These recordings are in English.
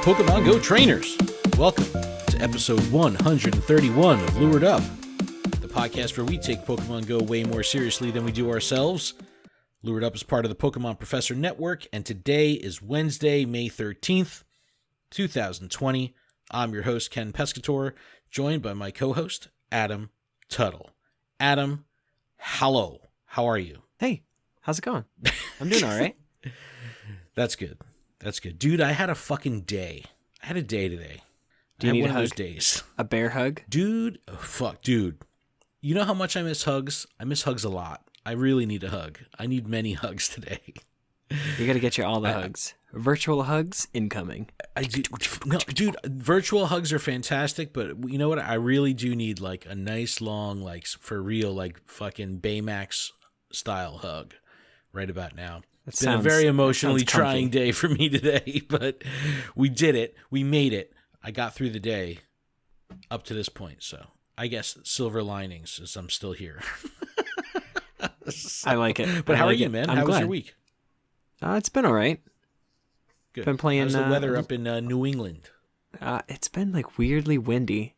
Pokemon Go trainers. Welcome to episode 131 of Lured Up, the podcast where we take Pokemon Go way more seriously than we do ourselves. Lured Up is part of the Pokemon Professor Network, and today is Wednesday, May 13th, 2020. I'm your host, Ken Pescator, joined by my co-host, Adam Tuttle. Adam, hello. How are you? Hey, how's it going? I'm doing all right. That's good. That's good. Dude, I had a fucking day. I had a day today. Do you need one a of hug? those days. A bear hug? Dude, dude. You know how much I miss hugs? I miss hugs a lot. I really need a hug. I need many hugs today. You got to get you all the hugs. Virtual hugs incoming. No, dude, virtual hugs are fantastic, but you know what? I really do need like a nice long, like for real, like fucking Baymax style hug right about now. It's been a very emotionally trying day for me today, but we did it. We made it. I got through the day up to this point, so I guess silver linings is I'm still here. I like it. But how are you, man? How was your week? It's been all right. Good. Been playing. How's the weather up in New England? It's been like weirdly windy.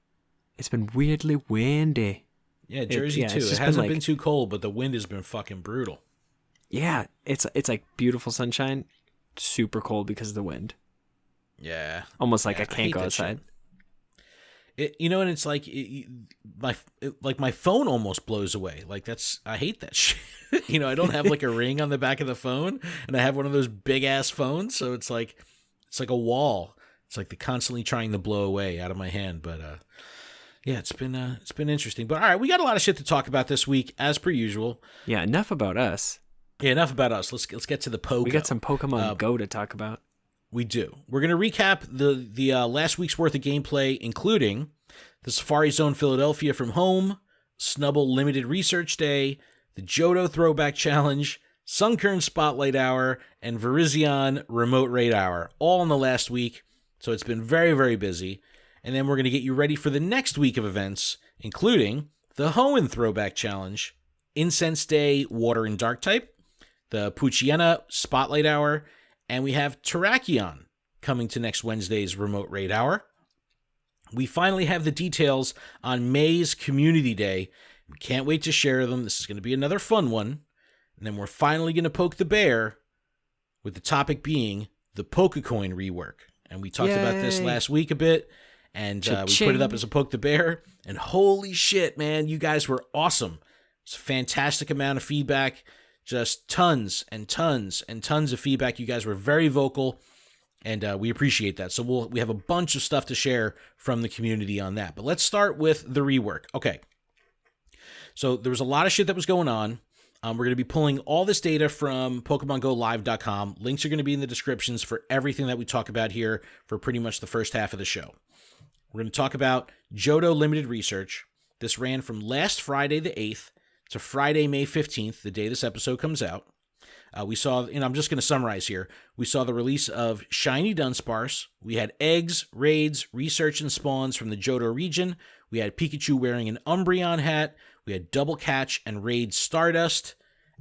It's been weirdly windy. Yeah, Jersey too. It hasn't been too cold, but the wind has been fucking brutal. Yeah, it's like beautiful sunshine, super cold because of the wind. Yeah, almost like I can't go outside. And it's like my phone almost blows away. Like I hate that shit. I don't have like a ring on the back of the phone, and I have one of those big ass phones, so it's like a wall. It's like they're constantly trying to blow away out of my hand. But yeah, it's been interesting. But all right, we got a lot of shit to talk about this week, as per usual. Yeah, enough about us. Yeah, enough about us. Let's get to the Poke. We got some Pokemon Go to talk about. We do. We're going to recap the last week's worth of gameplay, including the Safari Zone Philadelphia from home, Snubbull Limited Research Day, the Johto Throwback Challenge, Sunkern Spotlight Hour, and Virizion Remote Raid Hour, all in the last week. So it's been very, very busy. And then we're going to get you ready for the next week of events, including the Hoenn Throwback Challenge, Incense Day Water and Dark Type, the Poochyena Spotlight Hour, and we have Terrakion coming to next Wednesday's Remote Raid Hour. We finally have the details on May's Community Day. We can't wait to share them. This is going to be another fun one. And then we're finally going to poke the bear with the topic being the Pokecoin rework. And we talked about this last week a bit, and we put it up as a poke the bear. And holy shit, man, you guys were awesome. It's a fantastic amount of feedback. Just tons and tons and tons of feedback. You guys were very vocal, and we appreciate that. So we have a bunch of stuff to share from the community on that. But let's start with the rework. Okay. So there was a lot of shit that was going on. We're going to be pulling all this data from PokemonGoLive.com. Links are going to be in the descriptions for everything that we talk about here for pretty much the first half of the show. We're going to talk about Johto Limited Research. This ran from last Friday the 8th to Friday, May 15th, the day this episode comes out. We saw, and I'm just going to summarize here, we saw the release of Shiny Dunsparce. We had eggs, raids, research, and spawns from the Johto region. We had Pikachu wearing an Umbreon hat. We had Double Catch and Raid Stardust.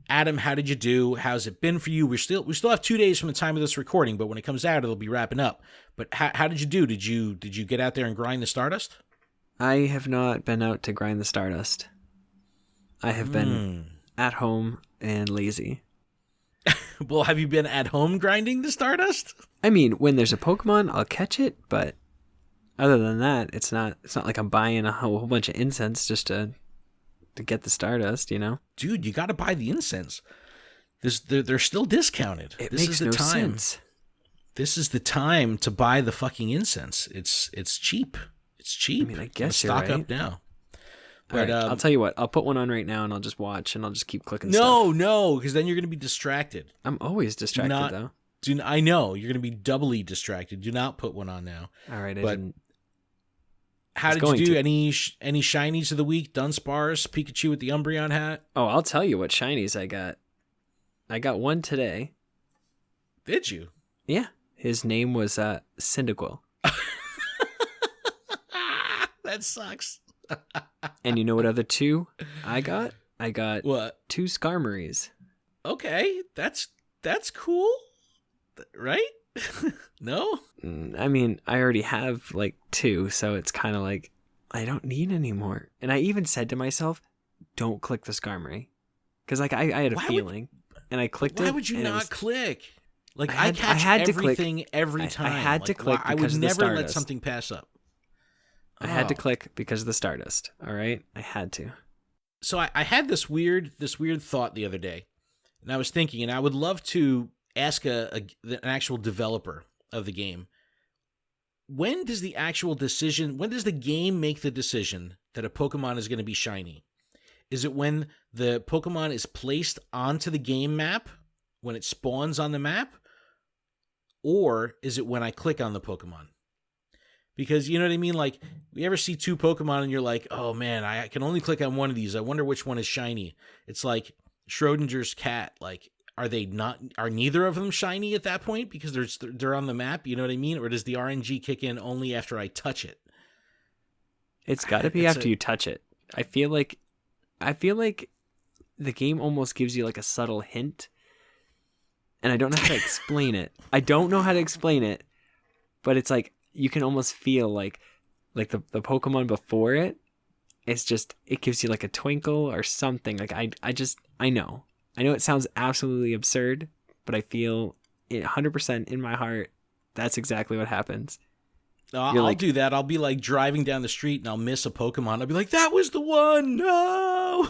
Adam, how did you do? How's it been for you? We still have 2 days from the time of this recording, but when it comes out, it'll be wrapping up. But how did you do? Did you get out there and grind the Stardust? I have not been out to grind the Stardust. I have been at home and lazy. Well, have you been at home grinding the Stardust? I mean, when there's a Pokemon, I'll catch it, but other than that, it's not like I'm buying a whole bunch of incense just to get the Stardust, Dude, you got to buy the incense. They're still discounted. This makes no sense. This is the time to buy the fucking incense. It's cheap. It's cheap. I mean, I guess you're stock right. Up now. But right, I'll tell you what. I'll put one on right now, and I'll just watch, and I'll just keep clicking. No, because then you're going to be distracted. I'm always distracted, though. I know you're going to be doubly distracted. Do not put one on now. All right, but how did you do? Any shinies of the week? Dunsparce, Pikachu with the Umbreon hat. Oh, I'll tell you what shinies I got. I got one today. Did you? Yeah, his name was Cyndaquil. That sucks. And you know what other two I got? I got what? 2 Skarmories. Okay, that's cool, right? No? I mean, I already have like 2, so it's kind of like I don't need any more. And I even said to myself, "Don't click the Skarmory," because like I had a feeling, and I clicked it. Why would you not click? Like I had to everything click. every time. I had to click I would because of the never let Stardust. something pass up. I had to click because of the Stardust. All right, I had to. So I had this weird thought the other day, and I was thinking, and I would love to ask an actual developer of the game. When does the game make the decision that a Pokemon is going to be shiny? Is it when the Pokemon is placed onto the game map, when it spawns on the map? Or is it when I click on the Pokemon? Because, you know what I mean? Like, you ever see 2 Pokemon and you're like, oh man, I can only click on one of these. I wonder which one is shiny. It's like Schrodinger's cat. Like, are neither of them shiny at that point because they're on the map? You know what I mean? Or does the RNG kick in only after I touch it? It's got to be after you touch it. I feel like the game almost gives you like a subtle hint, and I don't know how to explain it. But it's like you can almost feel like the Pokemon before it. It's just, it gives you like a twinkle or something. Like I know it sounds absolutely absurd, but I feel it 100% in my heart. That's exactly what happens. I'll do that. I'll be like driving down the street and I'll miss a Pokemon. I'll be like, that was the one. No.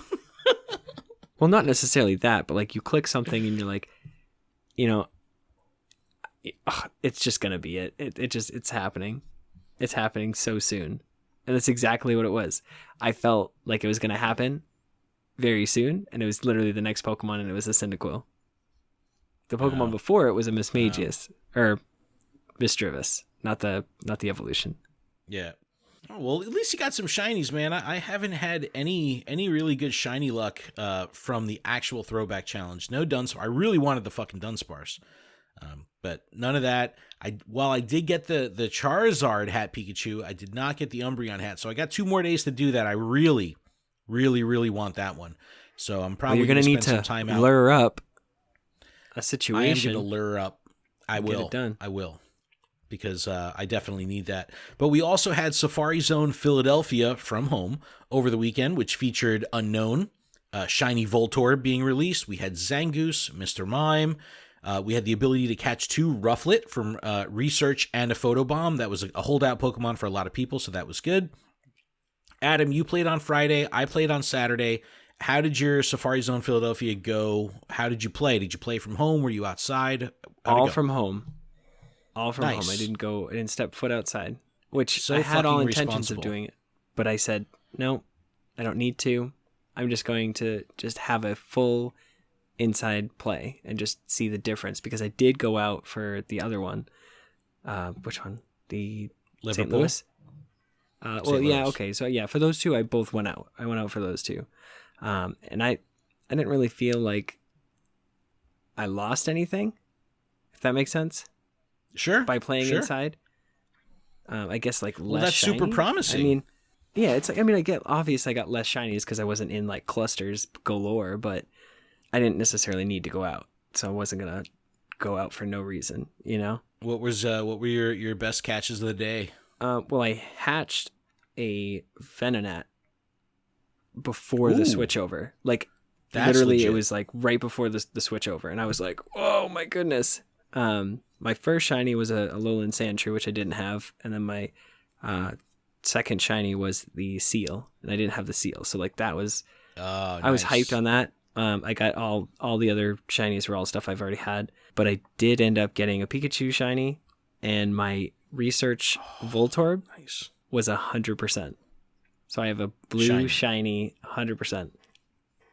Well, not necessarily that, but like you click something and you're like, you know, it's just going to be it. It's happening. It's happening so soon. And that's exactly what it was. I felt like it was going to happen very soon, and it was literally the next Pokemon, and it was a Cyndaquil. The Pokemon before it was a Mismagius, or Misdreavus, not the evolution. Yeah. Oh, well, at least you got some shinies, man. I haven't had any really good shiny luck from the actual throwback challenge. No Dunsparce. I really wanted the fucking Dunsparce. But none of that. While I did get the Charizard hat Pikachu, I did not get the Umbreon hat. So I got 2 more days to do that. I really, really, really want that one. So I'm probably going to spend need some to time out. lure up a situation. I am going to lure up. I will. Get it done. I will. Because I definitely need that. But we also had Safari Zone Philadelphia from home over the weekend, which featured Unknown, Shiny Voltorb being released. We had Zangoose, Mr. Mime. We had the ability to catch 2 Rufflet from Research and a Photobomb. That was a holdout Pokemon for a lot of people, so that was good. Adam, you played on Friday. I played on Saturday. How did your Safari Zone Philadelphia go? How did you play? Did you play from home? Were you outside? All from home. All from Nice. home. I didn't step foot outside, which So I had all fucking intentions of responsible. doing it. But I said, no, I don't need to. I'm just going to just have a full inside play and just see the difference, because I did go out for the other one. Which one? The Liverpool? St. Louis? Well, St. yeah, Louis. okay. So yeah, for those 2, I both went out. I went out for those 2. And I didn't really feel like I lost anything, if that makes sense. Sure. By playing sure. inside. I guess like less Well, that's shiny. super promising. I mean, yeah, it's like, I got less shinies because I wasn't in like clusters galore, but I didn't necessarily need to go out, so I wasn't gonna go out for no reason, you know. What were your best catches of the day? Well, I hatched a Venonat before the switch over. Like, That's literally, legit. it was like right before the switch over, and I was like, "Oh my goodness!" My first shiny was a Alolan Sandshrew, which I didn't have, and then my second shiny was the Seal, and I didn't have the Seal, so like that was, I was hyped on that. I got all the other shinies were all stuff I've already had, but I did end up getting a Pikachu shiny, and my Research Voltorb was 100%. So I have a blue shiny 100%.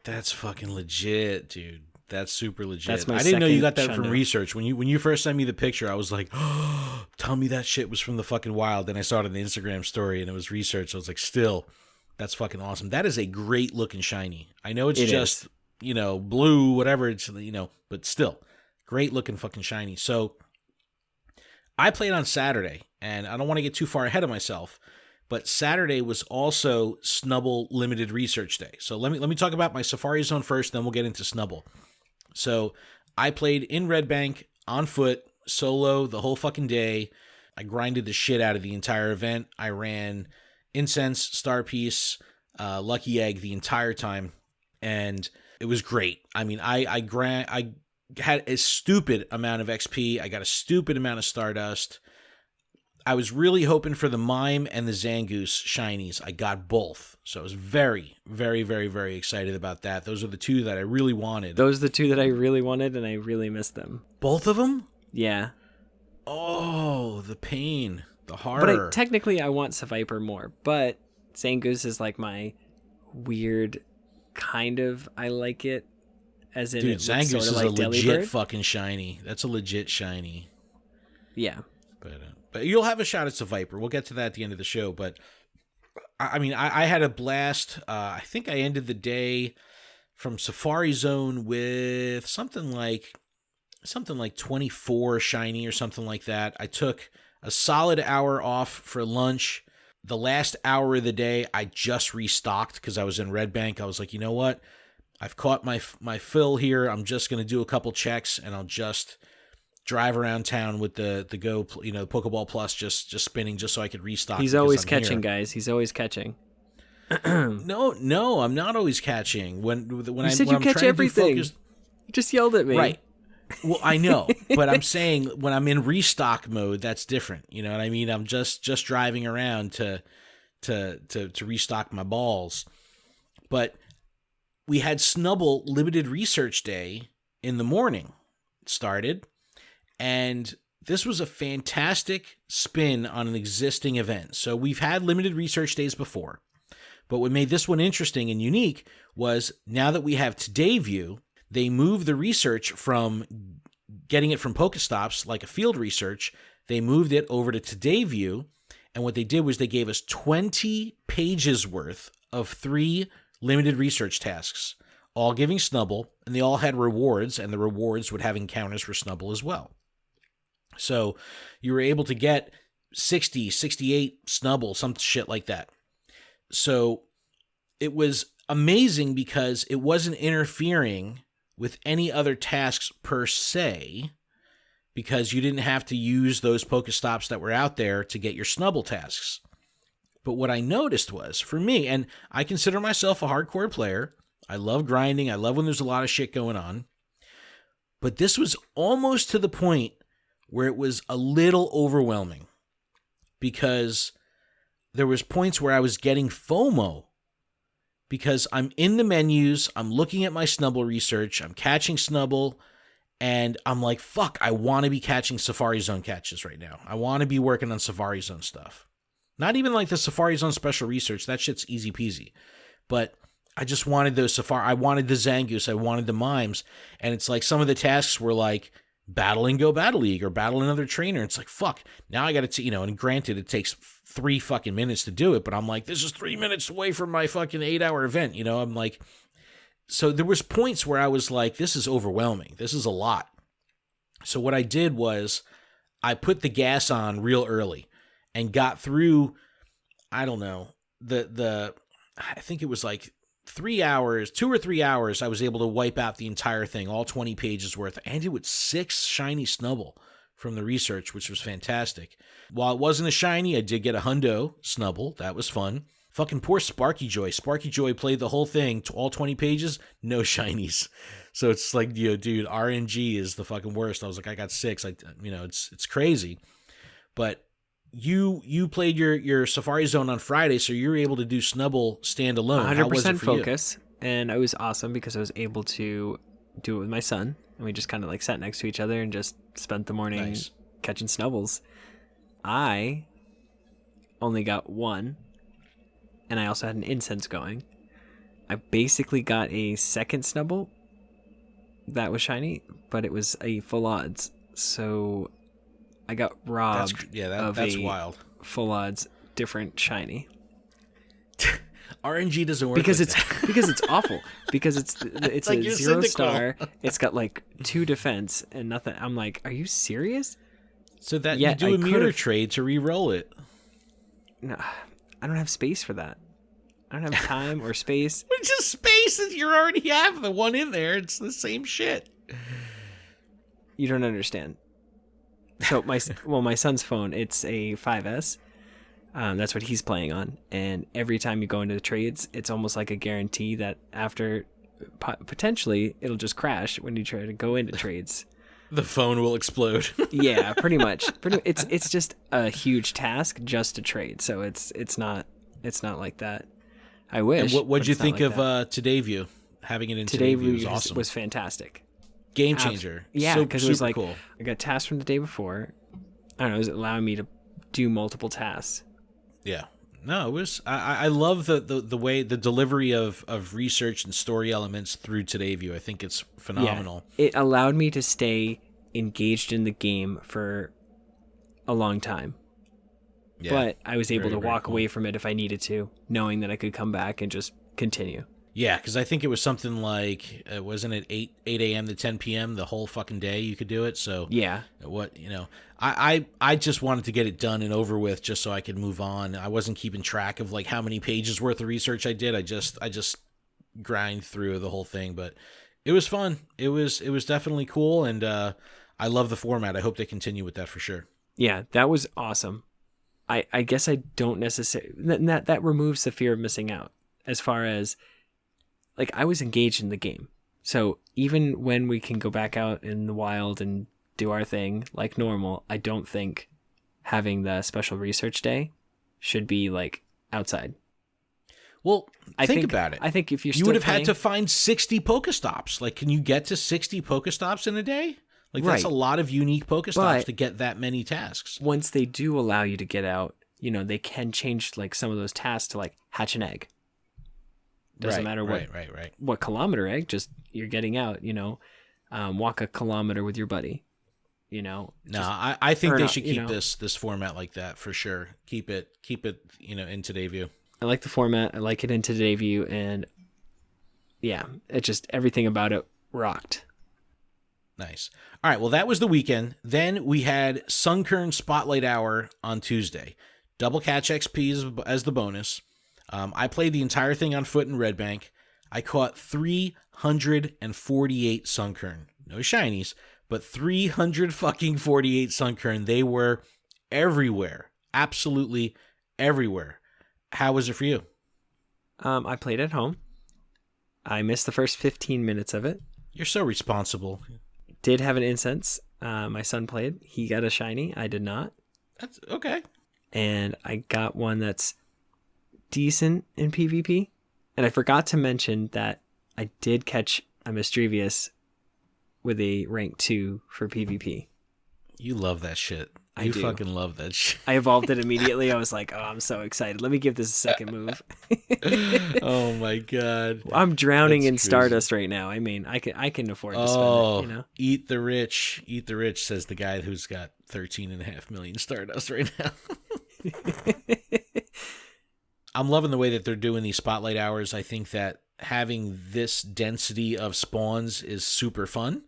That's fucking legit, dude. That's super legit. That's my I didn't know you got second that from Shundo. Research. When you first sent me the picture, I was like, oh, tell me that shit was from the fucking wild. Then I saw it in the Instagram story and it was Research. I was like, still, that's fucking awesome. That is a great looking shiny. I know it's just, blue, whatever it's, but still, great looking fucking shiny. So I played on Saturday, and I don't want to get too far ahead of myself, but Saturday was also Snubbull Limited Research Day. So let me talk about my Safari Zone first, then we'll get into Snubbull. So I played in Red Bank on foot, solo the whole fucking day. I grinded the shit out of the entire event. I ran Incense, Star Piece, Lucky Egg the entire time, and it was great. I mean, I had a stupid amount of XP. I got a stupid amount of Stardust. I was really hoping for the Mime and the Zangoose Shinies. I got both. So I was very, very, very, very excited about that. Those are the two that I really wanted. Those are the two that I really wanted, and I really missed them. Both of them? Yeah. Oh, the pain. The horror. But technically, I want Seviper more. But Zangoose is like my weird kind of, I like it. As in, dude, Zangoose sort of is like a legit Delibird. fucking shiny. That's a legit shiny. Yeah. But you'll have a shot at Seviper. We'll get to that at the end of the show. But I mean, I had a blast. I think I ended the day from Safari Zone with something like 24 shiny or something like that. I took a solid hour off for lunch. The last hour of the day, I just restocked because I was in Red Bank. I was like, you know what? I've caught my fill here. I'm just going to do a couple checks, and I'll just drive around town with the Pokeball Plus just spinning just so I could restock. He's always catching, guys. He's always catching. No, I'm not always catching. When you said you catch everything. You just yelled at me. Right. Well, I know, but I'm saying when I'm in restock mode, that's different. You know what I mean? I'm just driving around to restock my balls. But we had Snubbull Limited Research Day in the morning. It started. And this was a fantastic spin on an existing event. So we've had limited research days before. But what made this one interesting and unique was now that we have Today View, they moved the research from getting it from Pokestops, like a field research. They moved it over to Today View. And what they did was they gave us 20 pages worth of 3 limited research tasks, all giving Snubbull. And they all had rewards, and the rewards would have encounters for Snubbull as well. So you were able to get 60, 68 Snubbull, some shit like that. So it was amazing because it wasn't interfering with any other tasks per se, because you didn't have to use those Pokestops that were out there to get your Snubbull tasks. But what I noticed was, for me, and I consider myself a hardcore player, I love grinding, I love when there's a lot of shit going on, but this was almost to the point where it was a little overwhelming, because there was points where I was getting FOMO because I'm in the menus, I'm looking at my Snubbull research, I'm catching Snubbull, and I'm like, fuck, I want to be catching Safari Zone catches right now. I want to be working on Safari Zone stuff. Not even like the Safari Zone special research, that shit's easy peasy. But I just wanted those I wanted the Zangoose, I wanted the Mimes, and it's like some of the tasks were like, battle and go Battle League or battle another trainer. It's like, fuck, now I got to, and granted it takes 3 fucking minutes to do it, but I'm like, this is 3 minutes away from my fucking 8-hour event. I'm like, so there was points where I was like, this is overwhelming. This is a lot. So what I did was I put the gas on real early and got through, I don't know, I think it was like 3 hours, 2 or 3 hours, I was able to wipe out the entire thing, all 20 pages worth. I ended with 6 shiny Snubbull from the research, which was fantastic. While it wasn't a shiny, I did get a hundo Snubbull. That was fun. Fucking poor Sparky Joy. Sparky Joy played the whole thing, all 20 pages, no shinies. So it's like, dude, RNG is the fucking worst. I was like, I got 6. It's crazy. But you played your Safari Zone on Friday, so you were able to do Snubbull standalone. 100% focus, and it was awesome because I was able to do it with my son, and we just kind of like sat next to each other and just spent the morning catching Snubbulls. I only got 1, and I also had an incense going. I basically got a second Snubbull that was shiny, but it was a full odds, so I got robbed that's wild. Full odds different shiny. RNG doesn't work because like because it's awful, because it's like a 0 star. It's got like 2 defense and nothing. I'm like, are you serious? So that you do a mirror trade to re-roll it. No, I don't have space for that. I don't have time or space. Which is space that you already have the one in there. It's the same shit. You don't understand. So my son's phone, it's a 5S. That's what he's playing on. And every time you go into the trades, it's almost like a guarantee that after potentially it'll just crash when you try to go into trades. The phone will explode. Yeah, pretty much. It's just a huge task just to trade. So it's not like that. I wish. And what'd you think of Today View? Having it in Today View was awesome. Was fantastic. Game changer. Yeah, because it was like cool. I got tasks from the day before. I don't know, it was allowing me to do multiple tasks. Yeah. No, it was. I love the way the delivery of research and story elements through Today View. I think it's phenomenal. Yeah, it allowed me to stay engaged in the game for a long time. Yeah, but I was able to walk away from it if I needed to, knowing that I could come back and just continue. Yeah, because I think it was something like, wasn't it 8 a.m. to 10 p.m. the whole fucking day you could do it? So yeah, I just wanted to get it done and over with just so I could move on. I wasn't keeping track of like how many pages worth of research I did. I just grind through the whole thing, but it was fun. It was definitely cool, and I love the format. I hope they continue with that for sure. Yeah, that was awesome. I guess I don't necessarily that removes the fear of missing out as far as like I was engaged in the game. So even when we can go back out in the wild and do our thing like normal, I don't think having the special research day should be like outside. Well, think about it. I think if you would have had to find 60 Pokestops. Like, can you get to 60 Pokestops in a day? Like, that's a lot of unique Pokestops to get that many tasks. Once they do allow you to get out, they can change like some of those tasks to like hatch an egg. Doesn't matter what kilometer egg, just you're getting out, walk a kilometer with your buddy, No, I think they should keep this format like that for sure. Keep it, in Today View. I like the format. I like it in Today View, and yeah, it just everything about it rocked. Nice. All right, well, that was the weekend. Then we had Sunkern Spotlight Hour on Tuesday. Double catch XP as the bonus. I played the entire thing on foot in Red Bank. I caught 348 Sunkern. No shinies, but 348 Sunkern. They were everywhere. Absolutely everywhere. How was it for you? I played at home. I missed the first 15 minutes of it. You're so responsible. Did have an incense. My son played. He got a shiny. I did not. That's okay. And I got one that's decent in PvP. And I forgot to mention that I did catch a Misdrevious with a rank 2 for PvP. You love that shit. You fucking love that shit. I evolved it immediately. I was like, oh, I'm so excited. Let me give this a second move. Oh my God. I'm drowning in Stardust right now. I mean, I can afford to spend it, Eat the rich, says the guy who's got 13.5 million Stardust right now. I'm loving the way that they're doing these spotlight hours. I think that having this density of spawns is super fun.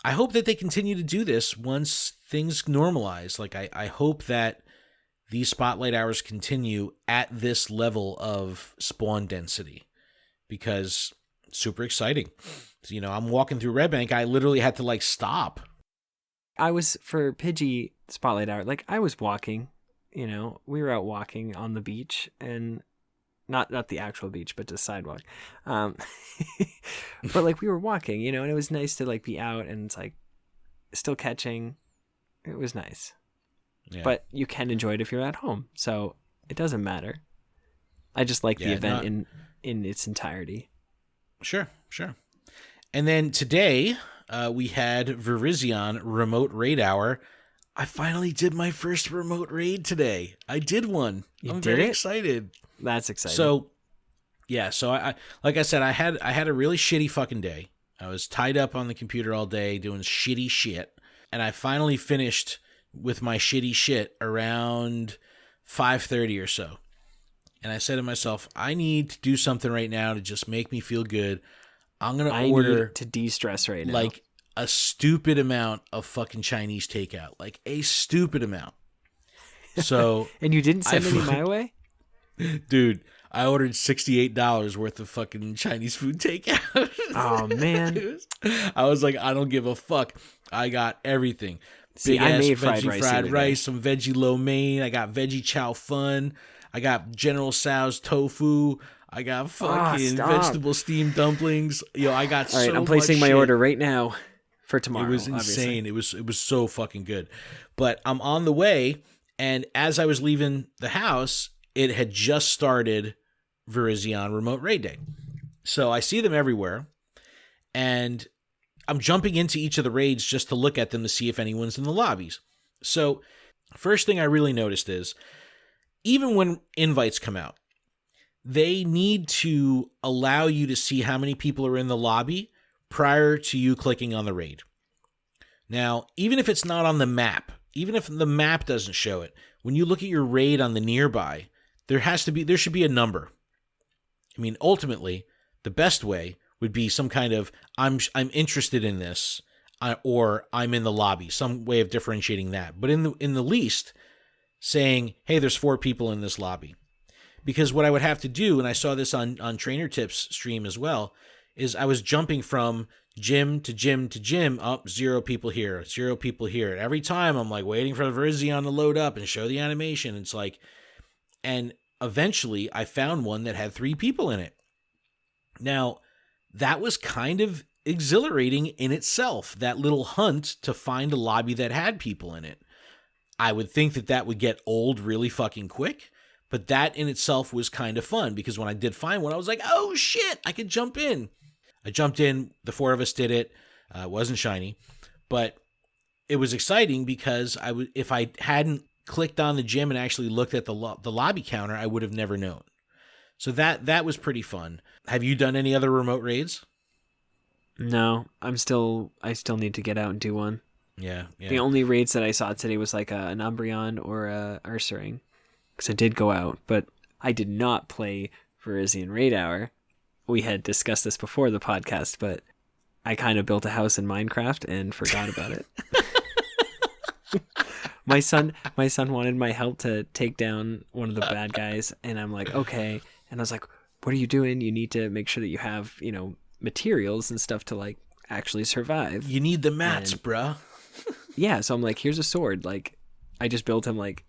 I hope that they continue to do this once things normalize. Like, I hope that these spotlight hours continue at this level of spawn density, because it's super exciting. So, I'm walking through Red Bank. I literally had to stop. I was for Pidgey spotlight hour. Like, I was walking, we were out walking on the beach, and not the actual beach, but the sidewalk. But we were walking, and it was nice to be out and it's still catching. It was nice. Yeah. But you can enjoy it if you're at home, so it doesn't matter. I just like the event in its entirety. Sure. And then today we had Virizion Remote Raid Hour. I finally did my first remote raid today. I did one. I'm very excited. That's exciting. So I like I said, I had a really shitty fucking day. I was tied up on the computer all day doing shitty shit, and I finally finished with my shitty shit around 5:30 or so. And I said to myself, I need to do something right now to just make me feel good. I'm gonna order to de-stress right now, a stupid amount of fucking Chinese takeout, a stupid amount. So and you didn't send any my way? Dude, I ordered $68 worth of fucking Chinese food takeout. Oh man. I was like, I don't give a fuck. I got everything. See, Big I ass made veggie fried the rice, some veggie lo mein. I got veggie chow fun. I got General Tso's tofu. I got fucking vegetable steamed dumplings. Yo, I got All right, so I'm placing much my shit. order right now for tomorrow. It was insane. It was so fucking good. But I'm on the way, and as I was leaving the house, it had just started Virizion Remote Raid Day. So I see them everywhere, and I'm jumping into each of the raids just to look at them to see if anyone's in the lobbies. So first thing I really noticed is, even when invites come out, they need to allow you to see how many people are in the lobby prior to you clicking on the raid. Now, even if it's not on the map, even if the map doesn't show it, when you look at your raid on the nearby, there should be a number. I mean, ultimately, the best way would be some kind of I'm interested in this, or I'm in the lobby, some way of differentiating that. But in the least, saying, hey, there's 4 people in this lobby. Because what I would have to do, and I saw this on Trainer Tips stream as well, is I was jumping from gym to gym to gym, up 0 people here, 0 people here. And every time I'm like waiting for the Virizion to load up and show the animation. It's like, and eventually I found one that had 3 people in it. Now, that was kind of exhilarating in itself, that little hunt to find a lobby that had people in it. I would think that would get old really fucking quick. But that in itself was kind of fun, because when I did find one, I was like, oh shit, I could jump in. I jumped in. The 4 of us did it. It wasn't shiny, but it was exciting because if I hadn't clicked on the gym and actually looked at the lobby counter, I would have never known. So that was pretty fun. Have you done any other remote raids? No, I still need to get out and do one. Yeah. The only raids that I saw today was like an Umbreon or a Ursaring. Because I did go out, but I did not play Virizion Raid Hour. We had discussed this before the podcast, but I kind of built a house in Minecraft and forgot about it. My son wanted my help to take down one of the bad guys, and I'm like, okay. And I was like, what are you doing? You need to make sure that you have, materials and stuff to like actually survive. You need the mats, bruh. Yeah, so I'm like, here's a sword. Like, I just built him like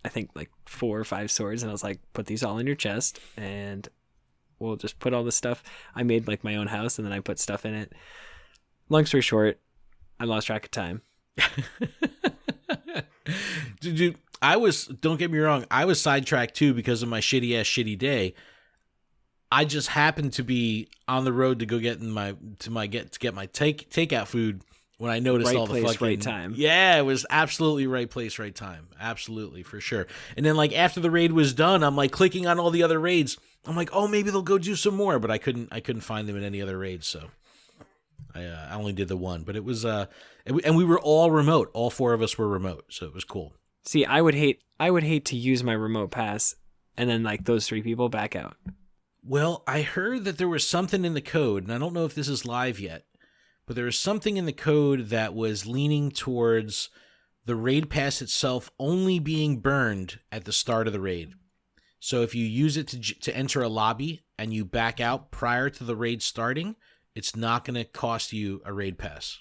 4 or 5 swords, and I was like, put these all in your chest, and we'll just put all this stuff. I made like my own house, and then I put stuff in it. Long story short, I lost track of time. Dude, don't get me wrong, I was sidetracked too because of my shitty day. I just happened to be on the road to go get my takeout food when I noticed right all the place, fucking right time. Yeah, it was absolutely right place, right time. Absolutely, for sure. And then like after the raid was done, I'm like clicking on all the other raids. I'm like, oh, maybe they'll go do some more, but I couldn't find them in any other raids, so I only did the one. But it was and we were all remote. All 4 of us were remote, so it was cool. See, I would hate to use my remote pass and then like those 3 people back out. Well, I heard that there was something in the code, and I don't know if this is live yet, but there was something in the code that was leaning towards the raid pass itself only being burned at the start of the raid. So if you use it to enter a lobby and you back out prior to the raid starting, it's not going to cost you a raid pass.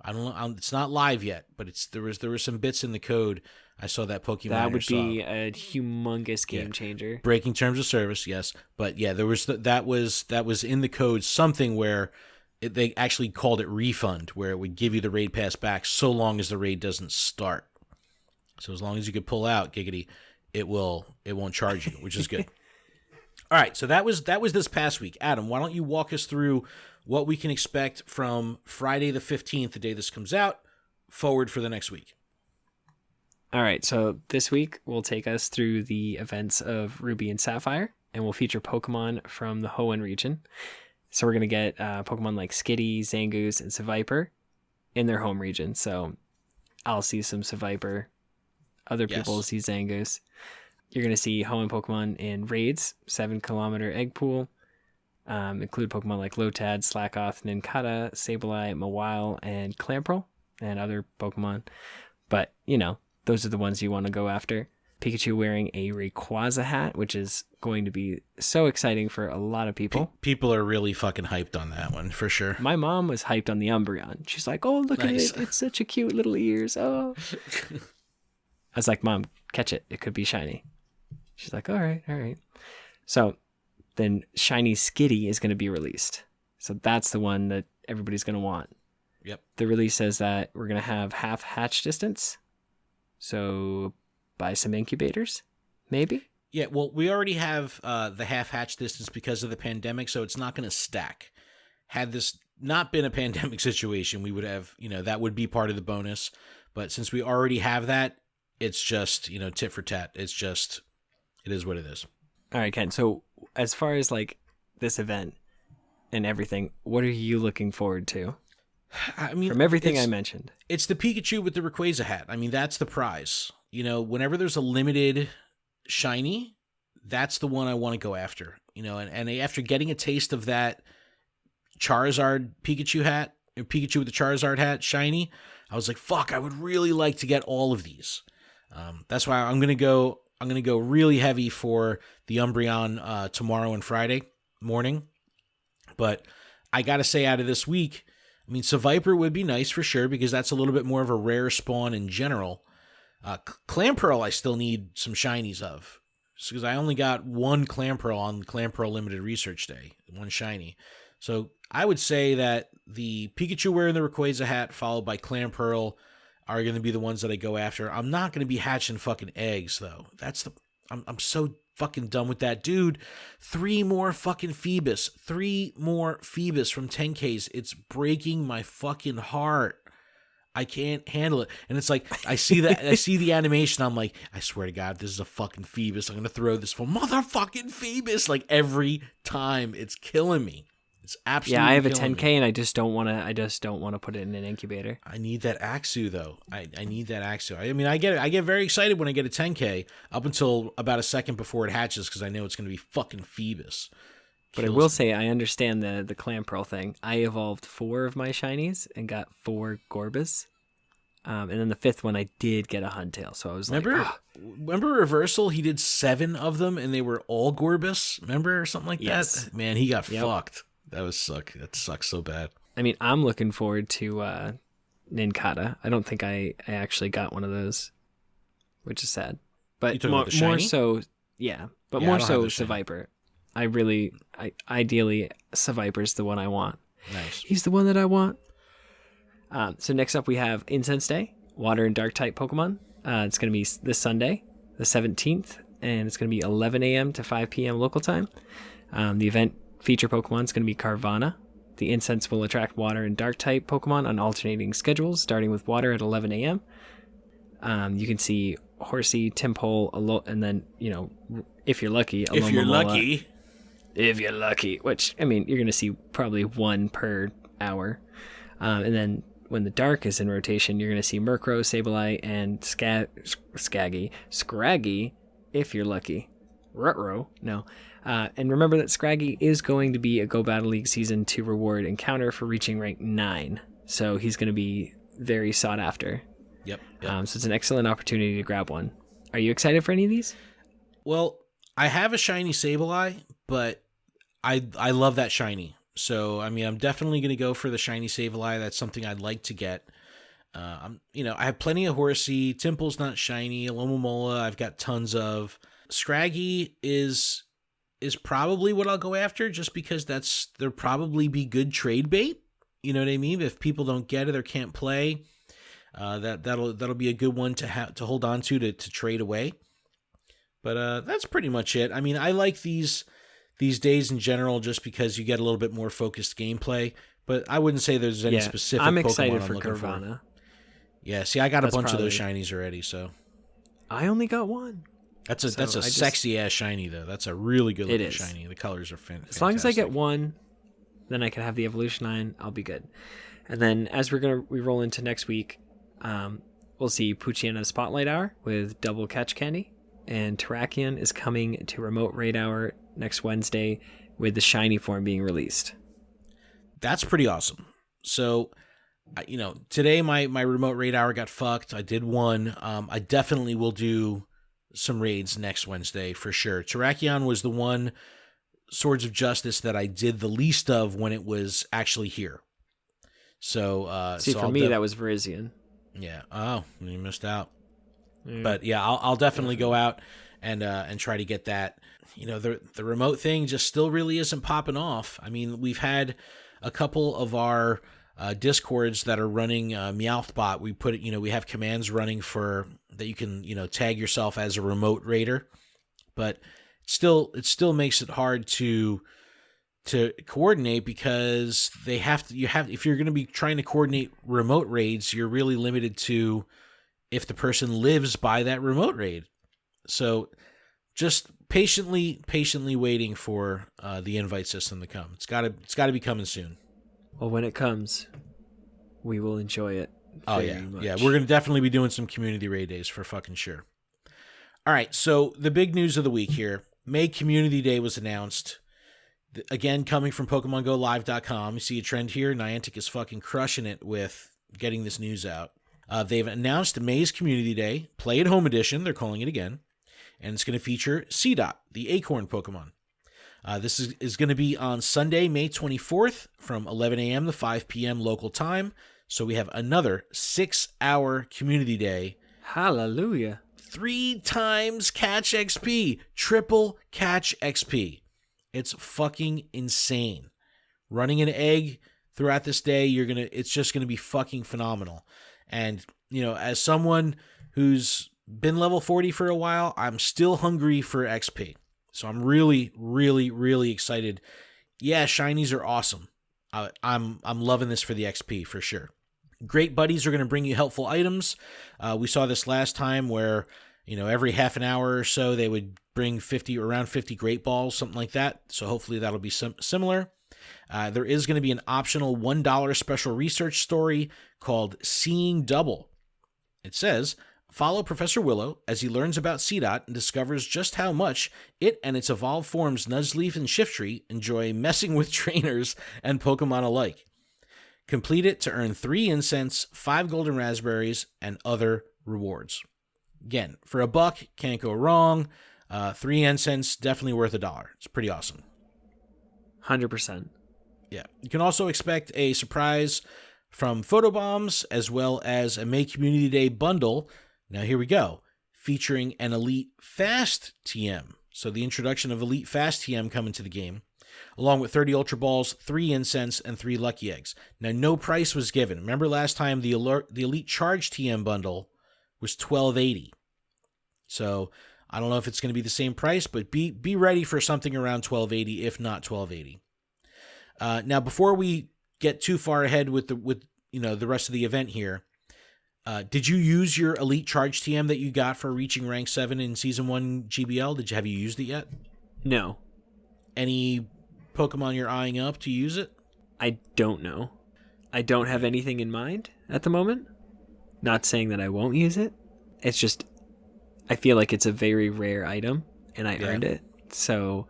I don't know. It's not live yet, but there were some bits in the code. I saw that Pokemon. That would be a humongous game changer. Breaking terms of service, yes, but yeah, there was that was in the code something where they actually called it refund, where it would give you the raid pass back so long as the raid doesn't start. So as long as you could pull out, giggity, it won't charge you, which is good. All right, so that was this past week. Adam, why don't you walk us through what we can expect from Friday the 15th, the day this comes out, forward for the next week. All right, so this week we'll take us through the events of Ruby and Sapphire, and we'll feature Pokemon from the Hoenn region. So we're going to get Pokemon like Skitty, Zangoose, and Seviper in their home region. So I'll see some Seviper. Other people will see Zangoose. You're going to see Hoenn Pokemon in raids, 7-kilometer egg pool. Include Pokemon like Lotad, Slackoth, Nincada, Sableye, Mawile, and Clamperl, and other Pokemon. But, those are the ones you want to go after. Pikachu wearing a Rayquaza hat, which is going to be so exciting for a lot of people. People are really fucking hyped on that one, for sure. My mom was hyped on the Umbreon. She's like, oh, look Nice. at it. It's such a cute little ears. Oh. I was like, Mom, catch it. It could be shiny. She's like, all right. So then Shiny Skitty is going to be released. So that's the one that everybody's going to want. Yep. The release says that we're going to have half hatch distance. So buy some incubators, maybe? Yeah, well, we already have the half hatch distance because of the pandemic, so it's not going to stack. Had this not been a pandemic situation, we would have, that would be part of the bonus. But since we already have that, it's just, tit for tat. It is what it is. All right, Ken. So as far as like this event and everything, what are you looking forward to? I mean, from everything I mentioned, it's the Pikachu with the Rayquaza hat. I mean, that's the prize. Whenever there's a limited shiny, that's the one I want to go after. And after getting a taste of that Charizard Pikachu hat, or Pikachu with the Charizard hat shiny, I was like, fuck, I would really like to get all of these. That's why I'm gonna go really heavy for the Umbreon tomorrow and Friday morning. But I gotta say, out of this week, I mean, Seviper would be nice for sure because that's a little bit more of a rare spawn in general. Clamperl, I still need some shinies of because I only got one Clamperl on Clamperl Limited Research Day, one shiny. So I would say that the Pikachu wearing the Rayquaza hat followed by Clamperl are going to be the ones that I go after. I'm not going to be hatching fucking eggs though. I'm so fucking done with that, dude. 3 more fucking Phoebus. 3 more Phoebus from 10Ks. It's breaking my fucking heart. I can't handle it. And it's like, I see the animation. I'm like, I swear to God, this is a fucking Phoebus. I'm going to throw this for motherfucking Phoebus. Like every time. It's killing me. It's absolutely I have a killing 10K me. and I just don't want to put it in an incubator. I need that Axu though. I need that Axu. I mean, I get very excited when I get a 10K up until about a second before it hatches because I know it's going to be fucking Phoebus. But I will say I understand the Clamperl thing. I evolved 4 of my shinies and got 4 Gorbas. And then the 5th one I did get a Huntail. So I was remember Reversal? He did 7 of them and they were all Gorbas. Remember or something like Yes. that? Man, he got fucked. That sucks so bad. I mean, I'm looking forward to Nincada. I don't think I actually got one of those, which is sad. But more so, but more so Seviper. Ideally, Seviper's the one I want. Nice. He's the one that I want. So next up we have Incense Day, Water and Dark type Pokemon. It's going to be this Sunday, the 17th, and it's going to be 11 a.m. to 5 p.m. local time. The event feature Pokemon is going to be Carvana. The Incense will attract Water and Dark type Pokemon on alternating schedules, starting with Water at 11 a.m. You can see Horsey, Timpole, and then, if you're lucky, if you're lucky, which, I mean, you're going to see probably 1 per hour. And then when the Dark is in rotation, you're going to see Murkrow, Sableye, and Scraggy, if you're lucky. Rutrow, no. And remember that Scraggy is going to be a Go Battle League Season 2 reward encounter for reaching rank 9. So he's going to be very sought after. Yep. So it's an excellent opportunity to grab one. Are you excited for any of these? Well, I have a shiny Sableye, but I love that shiny. So, I mean, I'm definitely going to go for the shiny Sableye. That's something I'd like to get. I have plenty of Horsey. Timpole's not shiny. Alomomola, I've got tons of. Scraggy is probably what I'll go after just because there'll probably be good trade bait. You know what I mean? If people don't get it or can't play, that'll be a good one to hold on to trade away. But that's pretty much it. I mean, I like these days in general just because you get a little bit more focused gameplay, but I wouldn't say there's any specific I'm Pokemon excited I'm for looking Carvana. Yeah, see, I got a bunch of those shinies already, so. I only got 1. That's a sexy ass shiny though. That's a really good looking shiny. The colors are fantastic. As long as I get 1, then I can have the evolution line. I'll be good. And then as we roll into next week, we'll see Poochyena Spotlight Hour with double catch candy, and Terrakion is coming to Remote Raid Hour next Wednesday with the shiny form being released. That's pretty awesome. So, today my Remote Raid Hour got fucked. I did one. I definitely will do some raids next Wednesday for sure. Terrakion was the one Swords of Justice that I did the least of when it was actually here. So, for me, that was Virizion. Yeah. Oh, you missed out. Yeah. But yeah, I'll definitely go out and try to get that. You know, the remote thing just still really isn't popping off. I mean, we've had a couple of our Discords that are running Meowthbot. We have commands running for that you can, tag yourself as a remote raider, but it still makes it hard to coordinate because if you're going to be trying to coordinate remote raids, you're really limited to if the person lives by that remote raid. So just patiently waiting for the invite system to come. It's got to be coming soon. Well, when it comes, we will enjoy it. Oh yeah, yeah. We're gonna definitely be doing some community raid days for fucking sure. All right, so the big news of the week here: May Community Day was announced. Again, coming from PokemonGoLive.com, you see a trend here. Niantic is fucking crushing it with getting this news out. They've announced May's Community Day Play at Home Edition. They're calling it again, and it's going to feature Seedot, the Acorn Pokemon. This is going to be on Sunday, May 24th from 11 a.m. to 5 p.m. local time. So we have another 6-hour community day. Hallelujah. 3 times catch XP. Triple catch XP. It's fucking insane. Running an egg throughout this day, it's just going to be fucking phenomenal. And, as someone who's been level 40 for a while, I'm still hungry for XP. So I'm really, really, really excited. Yeah, shinies are awesome. I'm loving this for the XP for sure. Great buddies are going to bring you helpful items. We saw this last time where, every half an hour or so they would bring around 50 great balls, something like that. So hopefully that'll be similar. There is going to be an optional $1 special research story called Seeing Double. It says, follow Professor Willow as he learns about Seedot and discovers just how much it and its evolved forms Nuzleaf and Shiftry enjoy messing with trainers and Pokemon alike. Complete it to earn 3 incense, 5 golden raspberries, and other rewards. Again, for $1, can't go wrong. 3 incense, definitely worth $1. It's pretty awesome. 100%. Yeah. You can also expect a surprise from Photobombs as well as a May Community Day bundle. Now, here we go, featuring an Elite Fast TM. So the introduction of Elite Fast TM coming to the game, along with 30 Ultra Balls, 3 Incense, and 3 Lucky Eggs. Now, no price was given. Remember last time the Elite Charge TM bundle was $12.80. So I don't know if it's going to be the same price, but be ready for something around $12.80, if not $12.80. Now, before we get too far ahead with the rest of the event here, did you use your Elite Charge TM that you got for reaching rank 7 in Season 1 GBL? Have you used it yet? No. Any Pokemon you're eyeing up to use it? I don't know. I don't have anything in mind at the moment. Not saying that I won't use it. It's just, I feel like it's a very rare item, and I earned it. So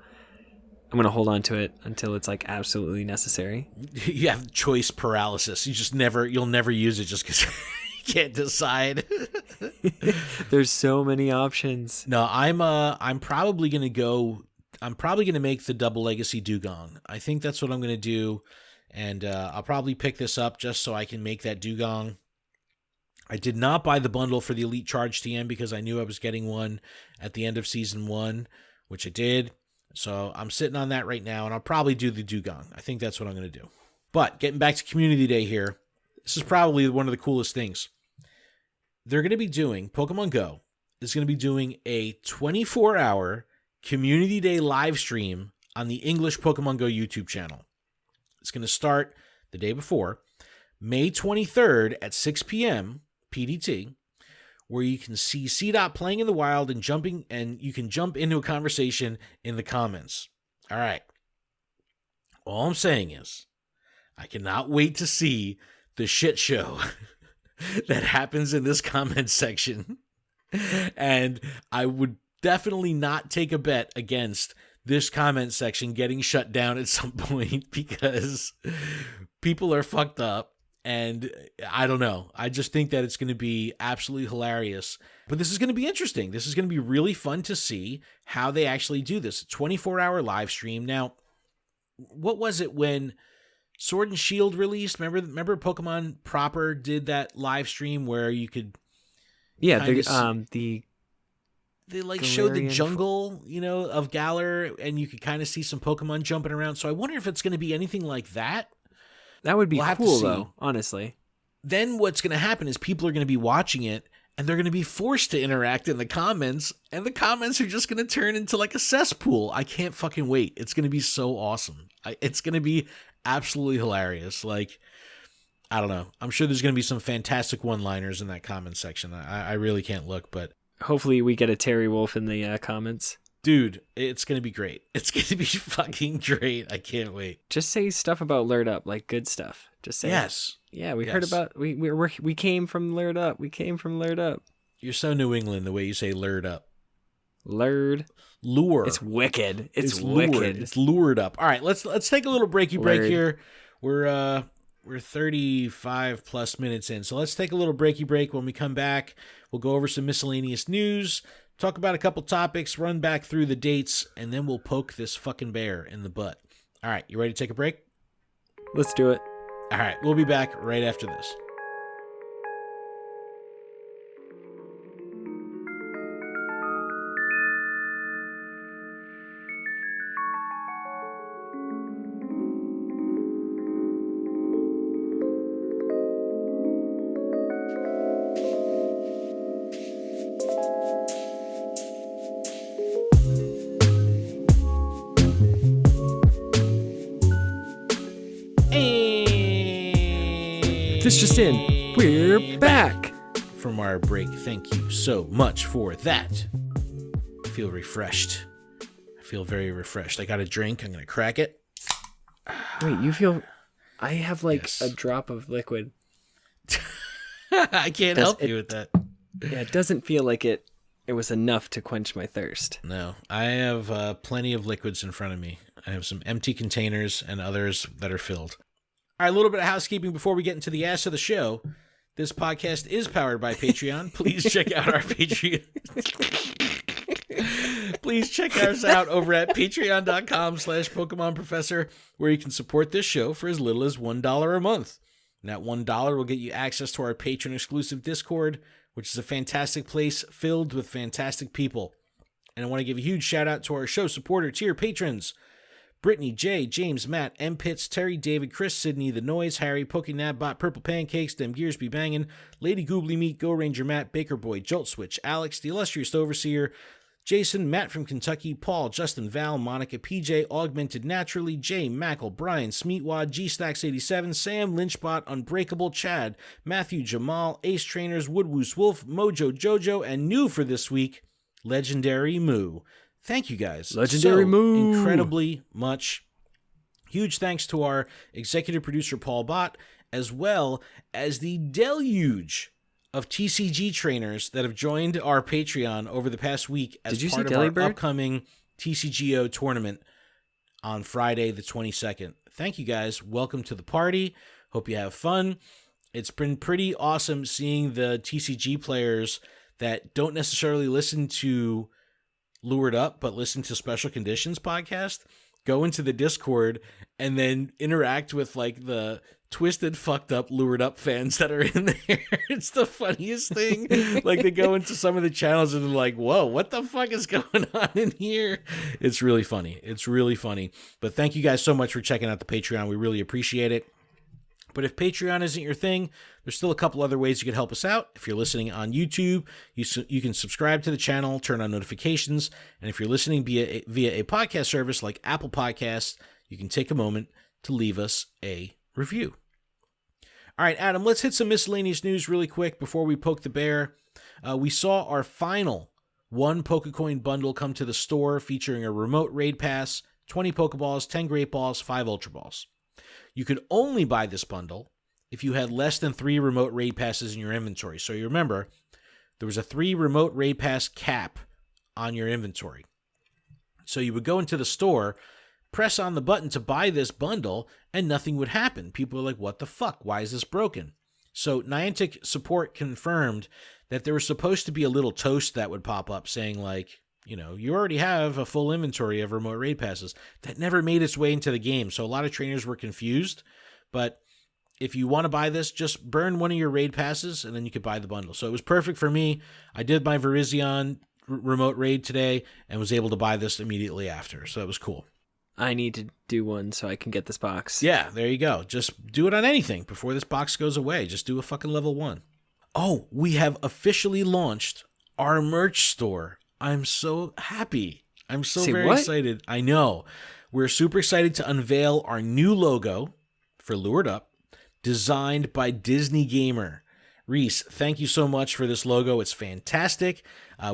I'm going to hold on to it until it's like absolutely necessary. You have choice paralysis. You'll never use it just because can't decide. There's so many options. No, I'm probably gonna make the double legacy Dugong. I think that's what I'm gonna do, and I'll probably pick this up just so I can make that Dugong. I did not buy the bundle for the Elite Charge TM because I knew I was getting one at the end of Season 1, which I did. So I'm sitting on that right now, and I'll probably do the Dugong. I think that's what I'm gonna do. But getting back to Community Day here, this is probably one of the coolest things. They're going to be doing, Pokemon Go is going to be doing a 24-hour Community Day live stream on the English Pokemon Go YouTube channel. It's going to start the day before, May 23rd at 6 p.m. PDT, where you can see Seedot playing in the wild and you can jump into a conversation in the comments. All right. All I'm saying is, I cannot wait to see the shit show that happens in this comment section. And I would definitely not take a bet against this comment section getting shut down at some point because people are fucked up And I don't know. I just think that it's going to be absolutely hilarious. But this is going to be interesting. This is going to be really fun to see how they actually do this. 24-hour live stream. Now, what was it when Sword and Shield released? Remember Pokemon proper did that live stream where you could... Yeah, they showed the jungle, of Galar, and you could kind of see some Pokemon jumping around. So I wonder if it's going to be anything like that. That would be cool, though, honestly. Then what's going to happen is people are going to be watching it, and they're going to be forced to interact in the comments, and the comments are just going to turn into like a cesspool. I can't fucking wait. It's going to be so awesome. It's going to be absolutely hilarious. Like, I don't know. I'm sure there's going to be some fantastic one-liners in that comment section. I really can't look, but... Hopefully we get a Terry Wolf in the comments. Dude, it's going to be great. It's going to be fucking great. I can't wait. Just say stuff about LURED Up, like good stuff. Just say yes. Yeah, we heard about we came from LURED Up. We came from LURED Up. You're so New England the way you say LURED Up. LURED. Lure. It's wicked. It's wicked. Lured. It's lured up. All right, let's take a little break here. We're 35 plus minutes in. So let's take a little break. When we come back, we'll go over some miscellaneous news, talk about a couple topics, run back through the dates, and then we'll poke this fucking bear in the butt. All right, you ready to take a break? Let's do it. All right, we'll be back right after this. This just in. We're back from our break. Thank you so much for that. I feel refreshed. I feel very refreshed. I got a drink. I'm going to crack it. Wait, you feel... I have a drop of liquid. I can't help you with that. Yeah, it doesn't feel like it was enough to quench my thirst. No, I have plenty of liquids in front of me. I have some empty containers and others that are filled. All right, a little bit of housekeeping before we get into the ass of the show. This podcast is powered by Patreon. Please check out our Patreon. Please check us out over at patreon.com/Pokemon Professor, where you can support this show for as little as $1 a month. And that $1 will get you access to our patron-exclusive Discord, which is a fantastic place filled with fantastic people. And I want to give a huge shout-out to our show supporter tier patrons. Brittany, Jay, James, Matt, M. Pitts, Terry, David, Chris, Sydney, The Noise, Harry, Pokénab, Bot, Purple Pancakes, Dem Gears Be Bangin', Lady Goobly Meat, Go Ranger Matt, Baker Boy, Jolt Switch, Alex, The Illustrious Overseer, Jason, Matt from Kentucky, Paul, Justin, Val, Monica, PJ, Augmented Naturally, Jay, Mackle, Brian, Smeatwad, G-Stacks87, Sam, Lynchbot, Unbreakable, Chad, Matthew, Jamal, Ace Trainers, Woodwoos Wolf, Mojo Jojo, and new for this week, Legendary Moo. Thank you guys Legendary Moo. Incredibly much. Huge thanks to our executive producer, Paul Bott, as well as the deluge of TCG trainers that have joined our Patreon over the past week as part of our upcoming TCGO tournament on Friday the 22nd. Thank you guys. Welcome to the party. Hope you have fun. It's been pretty awesome seeing the TCG players that don't necessarily listen to Lured Up, but listen to Special Conditions podcast, go into the Discord and then interact with the twisted, fucked up Lured Up fans that are in there. It's the funniest thing. They go into some of the channels and they're like, whoa, what the fuck is going on in here? It's really funny. It's really funny. But thank you guys so much for checking out the Patreon. We really appreciate it. But if Patreon isn't your thing, there's still a couple other ways you could help us out. If you're listening on YouTube, you can subscribe to the channel, turn on notifications. And if you're listening via a podcast service like Apple Podcasts, you can take a moment to leave us a review. All right, Adam, let's hit some miscellaneous news really quick before we poke the bear. We saw our final one Pokecoin bundle come to the store featuring a remote raid pass, 20 Pokeballs, 10 Great Balls, 5 Ultra Balls. You could only buy this bundle if you had less than 3 remote raid passes in your inventory. So you remember, there was a 3 remote raid pass cap on your inventory. So you would go into the store, press on the button to buy this bundle and nothing would happen. People were like, what the fuck? Why is this broken? So Niantic support confirmed that there was supposed to be a little toast that would pop up saying like, you already have a full inventory of remote raid passes. That never made its way into the game. So a lot of trainers were confused, but if you want to buy this, just burn one of your raid passes and then you could buy the bundle. So it was perfect for me. I did my Virizion remote raid today and was able to buy this immediately after. So it was cool. I need to do one so I can get this box. Yeah, there you go. Just do it on anything before this box goes away. Just do a fucking level 1. Oh, we have officially launched our merch store. I'm so happy. I'm so very excited. I know. We're super excited to unveil our new logo for Lured Up, designed by Disney Gamer. Reese, thank you so much for this logo. It's fantastic.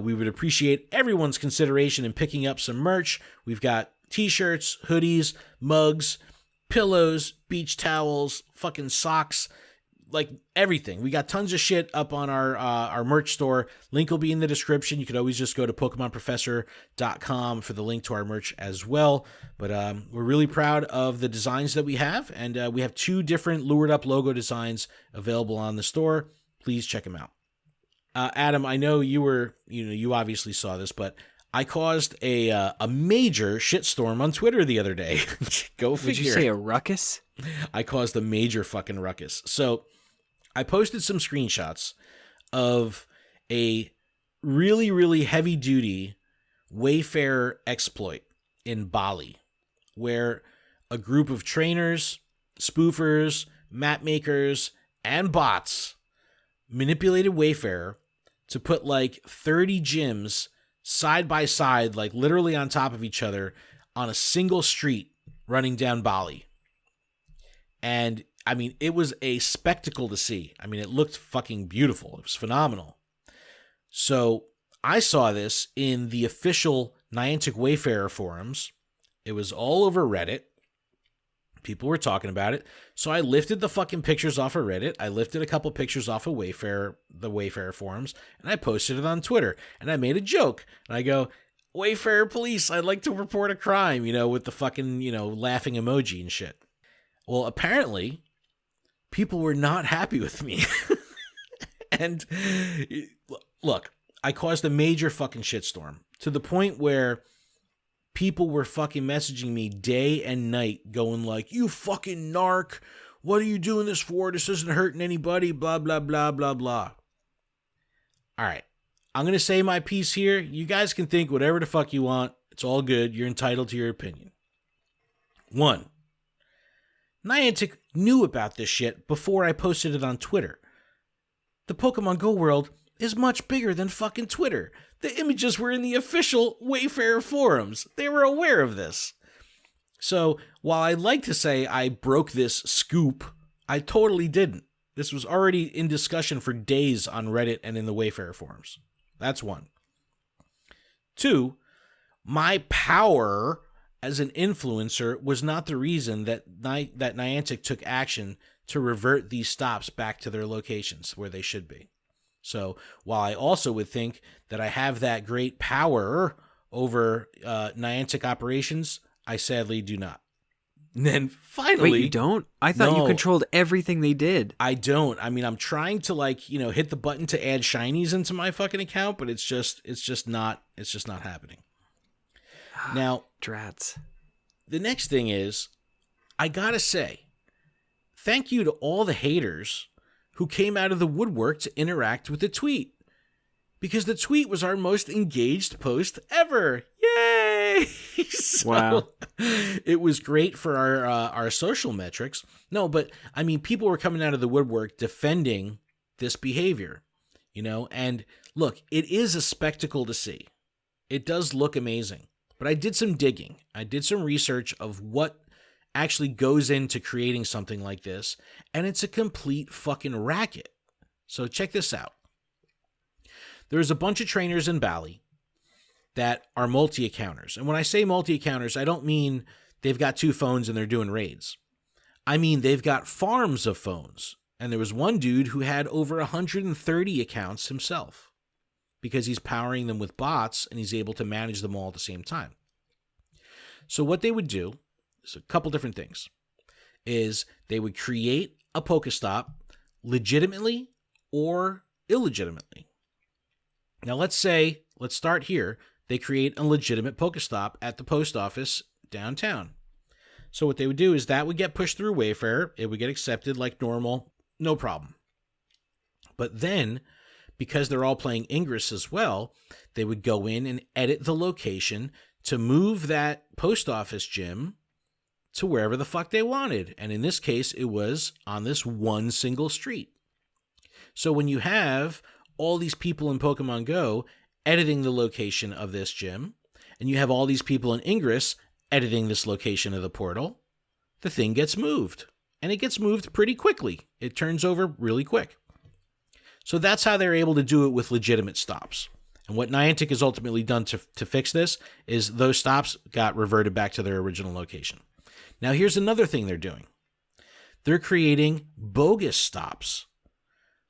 We would appreciate everyone's consideration in picking up some merch. We've got t-shirts, hoodies, mugs, pillows, beach towels, fucking socks, like everything. We got tons of shit up on our merch store. Link will be in the description. You could always just go to PokemonProfessor.com for the link to our merch as well. But we're really proud of the designs that we have, and we have 2 different Lured Up logo designs available on the store. Please check them out. Adam, I know you obviously saw this, but I caused a major shitstorm on Twitter the other day. Go figure. Would you say a ruckus? I caused a major fucking ruckus. So I posted some screenshots of a really, really heavy-duty Wayfarer exploit in Bali, where a group of trainers, spoofers, map makers, and bots manipulated Wayfarer to put like 30 gyms side by side, like literally on top of each other on a single street running down Bali. And I mean, it was a spectacle to see. I mean, it looked fucking beautiful. It was phenomenal. So I saw this in the official Niantic Wayfarer forums. It was all over Reddit. People were talking about it. So I lifted the fucking pictures off of Reddit. I lifted a couple pictures off of the Wayfarer forums, and I posted it on Twitter. And I made a joke. And I go, Wayfarer police, I'd like to report a crime, with the fucking, laughing emoji and shit. Well, apparently, people were not happy with me. And look, I caused a major fucking shitstorm to the point where people were fucking messaging me day and night going like, you fucking narc, what are you doing this for? This isn't hurting anybody, blah, blah, blah, blah, blah. All right, I'm going to say my piece here. You guys can think whatever the fuck you want. It's all good. You're entitled to your opinion. 1, Niantic knew about this shit before I posted it on Twitter. The Pokemon Go world is much bigger than fucking Twitter. The images were in the official Wayfarer forums. They were aware of this. So, while I'd like to say I broke this scoop, I totally didn't. This was already in discussion for days on Reddit and in the Wayfarer forums. That's 1. 2, my power as an influencer was not the reason that Niantic took action to revert these stops back to their locations where they should be. So while I also would think that I have that great power over Niantic operations, I sadly do not. And then finally... Wait, you don't? I thought you controlled everything they did. I don't. I mean, I'm trying to hit the button to add shinies into my fucking account, but it's just not happening. Now, Drats. The next thing is, I gotta say, thank you to all the haters who came out of the woodwork to interact with the tweet. Because the tweet was our most engaged post ever. Yay! Wow. It was great for our social metrics. No, but I mean, people were coming out of the woodwork defending this behavior, and look, it is a spectacle to see. It does look amazing. But I did some digging. I did some research of what actually goes into creating something like this, and it's a complete fucking racket. So check this out. There's a bunch of trainers in Bali that are multi-accounters. And when I say multi-accounters, I don't mean they've got 2 phones and they're doing raids. I mean they've got farms of phones. And there was one dude who had over 130 accounts himself, because he's powering them with bots and he's able to manage them all at the same time. So what they would do There's a couple different things. Is they would create a Pokestop legitimately or illegitimately. Now let's start here. They create a legitimate Pokestop at the post office downtown. So what they would do is that would get pushed through Wayfair. It would get accepted like normal, no problem. But then, because they're all playing Ingress as well, they would go in and edit the location to move that post office gym to wherever the fuck they wanted. And in this case, it was on this one single street. So when you have all these people in Pokemon Go editing the location of this gym, and you have all these people in Ingress editing this location of the portal, the thing gets moved. And it gets moved pretty quickly. It turns over really quick. So that's how they're able to do it with legitimate stops. And what Niantic has ultimately done to fix this is those stops got reverted back to their original location. Now here's another thing they're doing. They're creating bogus stops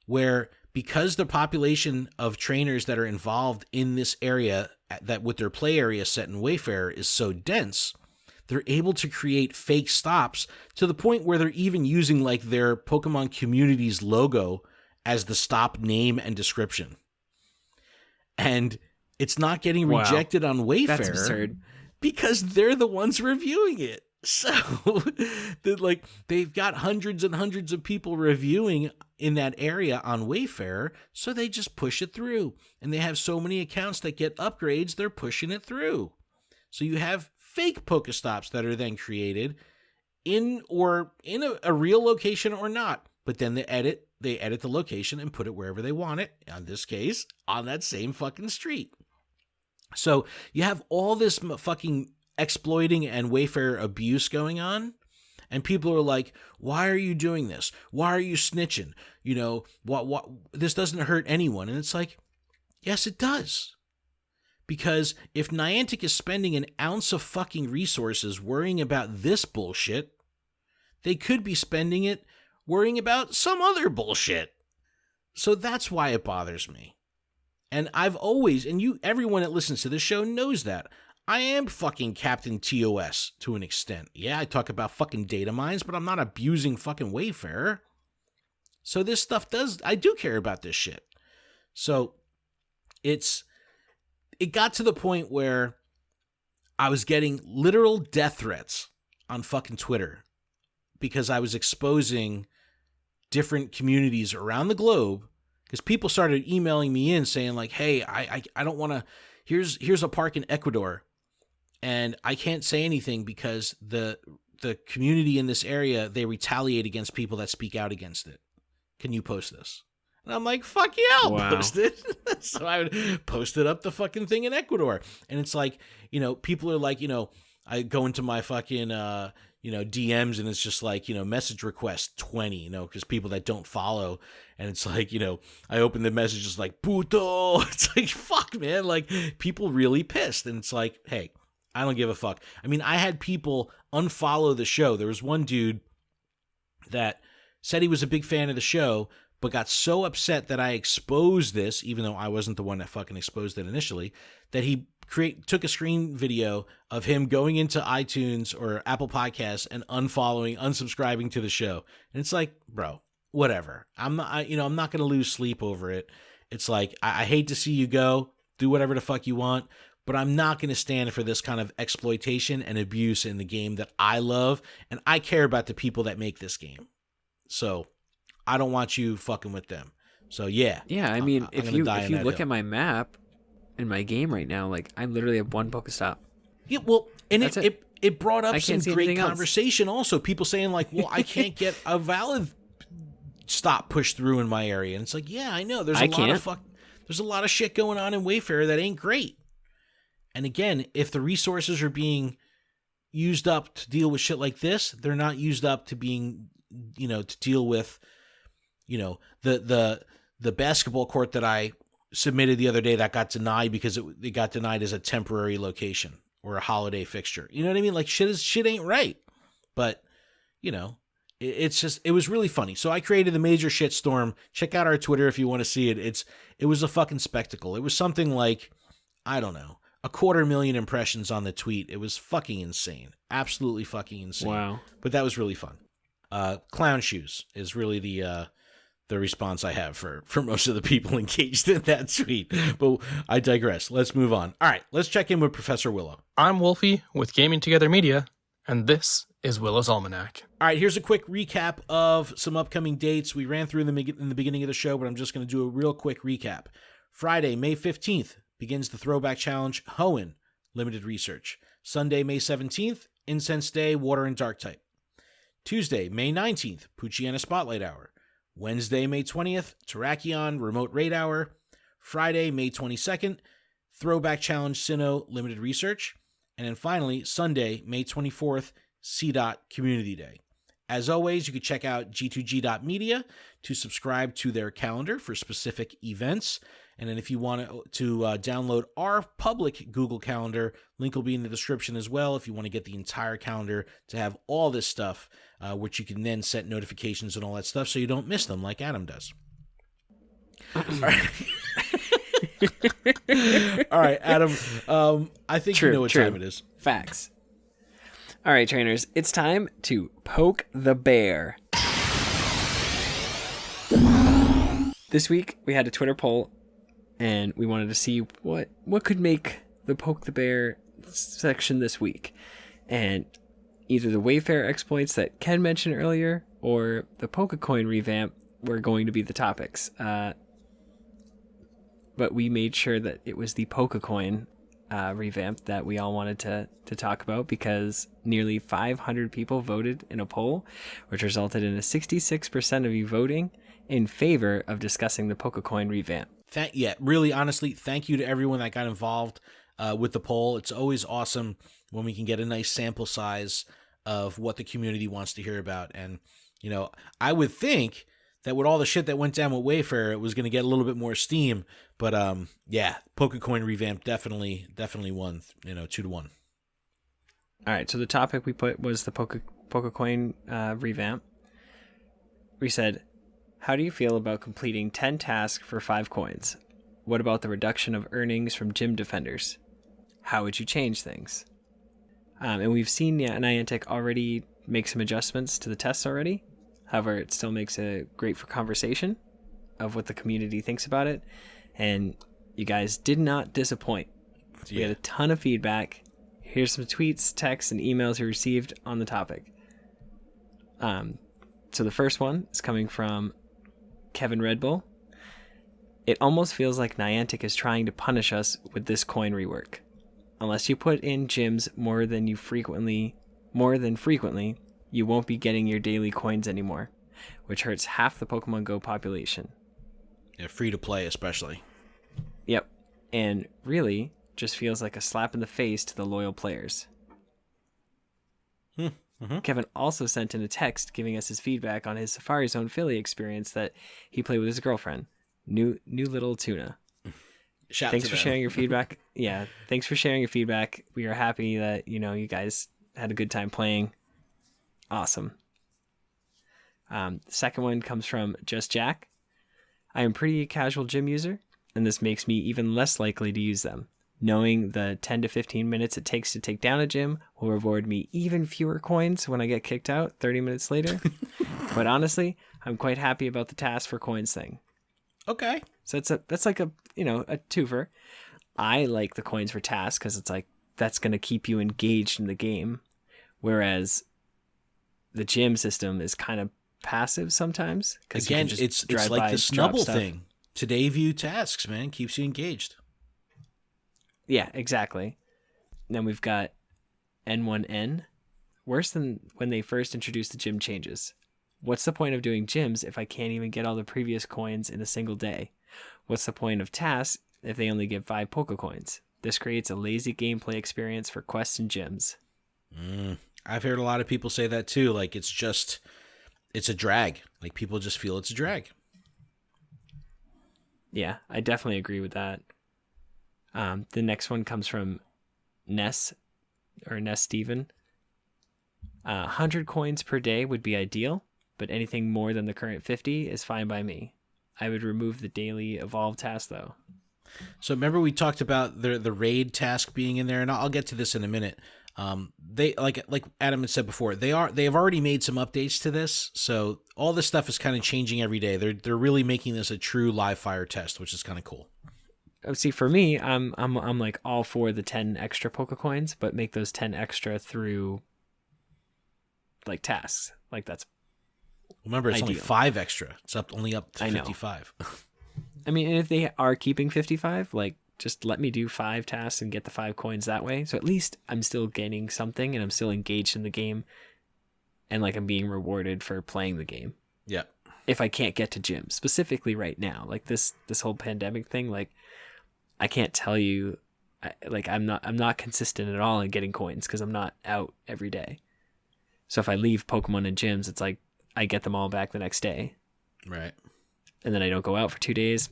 where, because the population of trainers that are involved in this area, that with their play area set in Wayfair, is so dense, they're able to create fake stops to the point where they're even using like their Pokemon community's logo as the stop name and description. And it's not getting rejected on Wayfair. That's absurd. Because they're the ones reviewing it. So they've got hundreds and hundreds of people reviewing in that area on Wayfair, so they just push it through. And they have so many accounts that get upgrades, they're pushing it through. So you have fake Pokestops that are then created in a real location or not. But then they edit the location and put it wherever they want it. In this case, on that same fucking street. So you have all this fucking exploiting and Wayfair abuse going on, and people are like, why are you doing this? Why are you snitching? You know, what this doesn't hurt anyone. And it's like, yes, it does. Because if Niantic is spending an ounce of fucking resources worrying about this bullshit, they could be spending it worrying about some other bullshit. So that's why it bothers me. And I've always, and everyone that listens to this show knows that, I am fucking Captain TOS to an extent. Yeah, I talk about fucking data mines, but I'm not abusing fucking Wayfair. So this stuff I do care about this shit. So it got to the point where I was getting literal death threats on fucking Twitter because I was exposing different communities around the globe, because people started emailing me in saying like, hey, I don't want to, here's a park in Ecuador, and I can't say anything because the community in this area, they retaliate against people that speak out against it. Can you post this? And I'm like, fuck yeah, I'll post it. So I would post it up the fucking thing in Ecuador. And it's like, people are like, I go into my fucking, DMs, and it's just like, message request 20, because people that don't follow. And it's like, I open the messages like, puto. It's like, fuck, man. Like, people really pissed. And it's like, hey, I don't give a fuck. I mean, I had people unfollow the show. There was one dude that said he was a big fan of the show, but got so upset that I exposed this, even though I wasn't the one that fucking exposed it initially, that he took a screen video of him going into iTunes or Apple Podcasts and unsubscribing to the show. And it's like, bro, whatever. I'm not going to lose sleep over it. It's like, I hate to see you go. Do whatever the fuck you want. But I'm not going to stand for this kind of exploitation and abuse in the game that I love. And I care about the people that make this game. So I don't want you fucking with them. So yeah. Yeah, I mean, if you look at my map in my game right now, like I literally have one Pokestop. Yeah, well, and it brought up some great conversation else. Also. People saying like, well, I can't get a valid stop pushed through in my area. And it's like, yeah, I know. There's a lot of shit going on in Wayfair that ain't great. And again, if the resources are being used up to deal with shit like this, they're not used up to being, to deal with, the basketball court that I submitted the other day that got denied because it got denied as a temporary location or a holiday fixture. You know what I mean? Like shit ain't right. But, it was really funny. So I created the major shitstorm. Check out our Twitter if you want to see it. It was a fucking spectacle. It was something like, I don't know, 250,000 impressions on the tweet. It was fucking insane. Absolutely fucking insane. Wow. But that was really fun. Clown shoes is really the response I have for most of the people engaged in that tweet. But I digress. Let's move on. All right, let's check in with Professor Willow. I'm Wolfie with Gaming Together Media, and this is Willow's Almanac. All right, here's a quick recap of some upcoming dates. We ran through them in the beginning of the show, but I'm just going to do a real quick recap. Friday, May 15th, begins the Throwback Challenge, Hoenn Limited Research. Sunday, May 17th, Incense Day, Water and Dark Type. Tuesday, May 19th, Poochyena Spotlight Hour. Wednesday, May 20th, Terrakion Remote Raid Hour. Friday, May 22nd, Throwback Challenge Sinnoh Limited Research. And then finally, Sunday, May 24th, Seedot Community Day. As always, you can check out g2g.media to subscribe to their calendar for specific events. And then if you want to download our public Google Calendar, link will be in the description as well if you want to get the entire calendar to have all this stuff, which you can then set notifications and all that stuff so you don't miss them like Adam does. All right. All right, Adam, I think you know what time it is. Facts. All right, trainers, it's time to poke the bear. This week, we had a Twitter poll, and we wanted to see what could make the Poke the Bear section this week. And either the Wayfair exploits that Ken mentioned earlier, or the Pokecoin revamp were going to be the topics. But we made sure that it was the Pokecoin revamp that we all wanted to talk about, because nearly 500 people voted in a poll, which resulted in a 66% of you voting in favor of discussing the Pokecoin revamp. Really, honestly, thank you to everyone that got involved with the poll. It's always awesome when we can get a nice sample size of what the community wants to hear about. And, you know, I would think that with all the shit that went down with Wayfair, it was going to get a little bit more steam. But, yeah, Pokecoin revamp definitely won, 2-1. All right, so the topic we put was the Pokecoin revamp. We said, how do you feel about completing 10 tasks for 5 coins? What about the reduction of earnings from gym defenders? How would you change things? And we've seen Niantic already make some adjustments to the tests already. However, it still makes it great for conversation of what the community thinks about it. And you guys did not disappoint. Yeah. We had a ton of feedback. Here's some tweets, texts, and emails we received on the topic. So the first one is coming from Kevin Red Bull. It almost feels like Niantic is trying to punish us with this coin rework. Unless you put in gyms more than frequently, you won't be getting your daily coins anymore, which hurts half the Pokemon Go population. Yeah, free to play especially. Yep, and really just feels like a slap in the face to the loyal players. Mm-hmm. Kevin also sent in a text giving us his feedback on his Safari Zone Philly experience that he played with his girlfriend, new little Tuna. Thanks for sharing your feedback. Yeah, thanks for sharing your feedback. We are happy that you guys had a good time playing. Awesome. The second one comes from Just Jack. I am pretty casual gym user, and this makes me even less likely to use them. Knowing the 10 to 15 minutes it takes to take down a gym will reward me even fewer coins when I get kicked out 30 minutes later. But honestly, I'm quite happy about the task for coins thing. Okay. So that's like a twofer. I like the coins for tasks because it's like that's going to keep you engaged in the game, whereas the gym system is kind of passive sometimes. Again, it's like the Snubbull thing. Today view tasks, man, keeps you engaged. Yeah, exactly. Then we've got N1N. Worse than when they first introduced the gym changes. What's the point of doing gyms if I can't even get all the previous coins in a single day? What's the point of tasks if they only give 5 Pokecoins? This creates a lazy gameplay experience for quests and gyms. I've heard a lot of people say that too. Like it's a drag. Like people just feel it's a drag. Yeah, I definitely agree with that. The next one comes from Ness Steven. 100 coins per day would be ideal, but anything more than the current 50 is fine by me. I would remove the daily evolve task though. So remember we talked about the raid task being in there, and I'll get to this in a minute. They like Adam had said before, they have already made some updates to this, so all this stuff is kind of changing every day. They're really making this a true live fire test, which is kind of cool. See, for me, I'm like all for the 10 extra Pokecoins, but make those 10 extra through like tasks. Like that's remember it's ideal. only 5 extra. It's only up to 55. I mean, and if they are keeping 55, like just let me do 5 tasks and get the 5 coins that way. So at least I'm still gaining something and I'm still engaged in the game and like I'm being rewarded for playing the game. Yeah. If I can't get to gym specifically right now, like this whole pandemic thing, like I can't tell you, like I'm not consistent at all in getting coins because I'm not out every day. So if I leave Pokemon in gyms, it's like I get them all back the next day. Right. And then I don't go out for 2 days.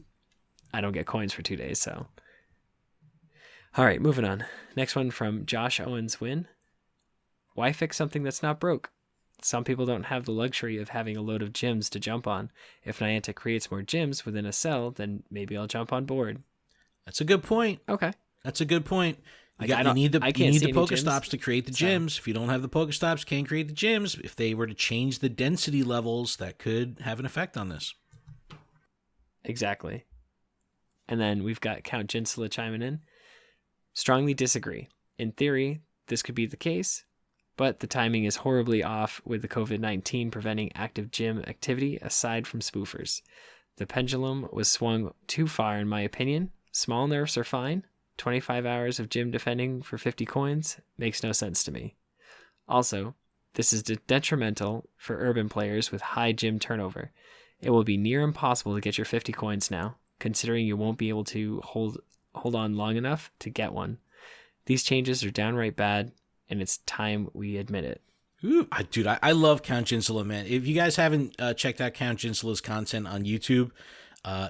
I don't get coins for 2 days. So, all right, moving on. Next one from Josh Owens Win. Why fix something that's not broke? Some people don't have the luxury of having a load of gyms to jump on. If Niantic creates more gyms within a cell, then maybe I'll jump on board. That's a good point. Okay. That's a good point. Like, You need the Pokestops Pokestops to create the gyms. If you don't have the Pokestops, can't create the gyms. If they were to change the density levels, that could have an effect on this. Exactly. And then we've got Count Jinsula chiming in. Strongly disagree. In theory, this could be the case, but the timing is horribly off with the COVID-19 preventing active gym activity aside from spoofers. The pendulum was swung too far in my opinion. Small nerfs are fine. 25 hours of gym defending for 50 coins makes no sense to me. Also, this is detrimental for urban players with high gym turnover. It will be near impossible to get your 50 coins now, considering you won't be able to hold on long enough to get one. These changes are downright bad, and it's time we admit it. Ooh, dude, I love Count Jinsula, man. If you guys haven't checked out Count Jinsula's content on YouTube,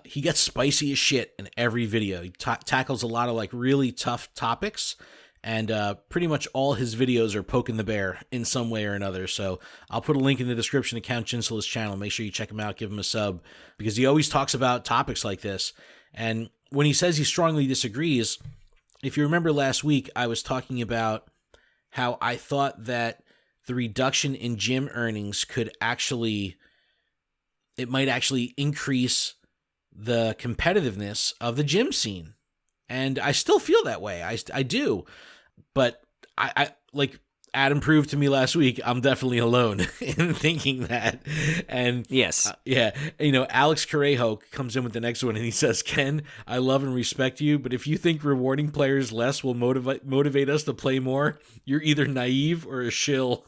he gets spicy as shit in every video. He tackles a lot of like really tough topics, and pretty much all his videos are poking the bear in some way or another. So I'll put a link in the description to Count Jinsula's channel. Make sure you check him out, give him a sub, because he always talks about topics like this. And when he says he strongly disagrees, if you remember last week, I was talking about how I thought that the reduction in gym earnings might actually increase the competitiveness of the gym scene. And I still feel that way. I do. But I like Adam proved to me last week, I'm definitely alone in thinking that. And yes, Alex Correjo comes in with the next one and he says, Ken, I love and respect you, but if you think rewarding players less will motivate us to play more, you're either naive or a shill.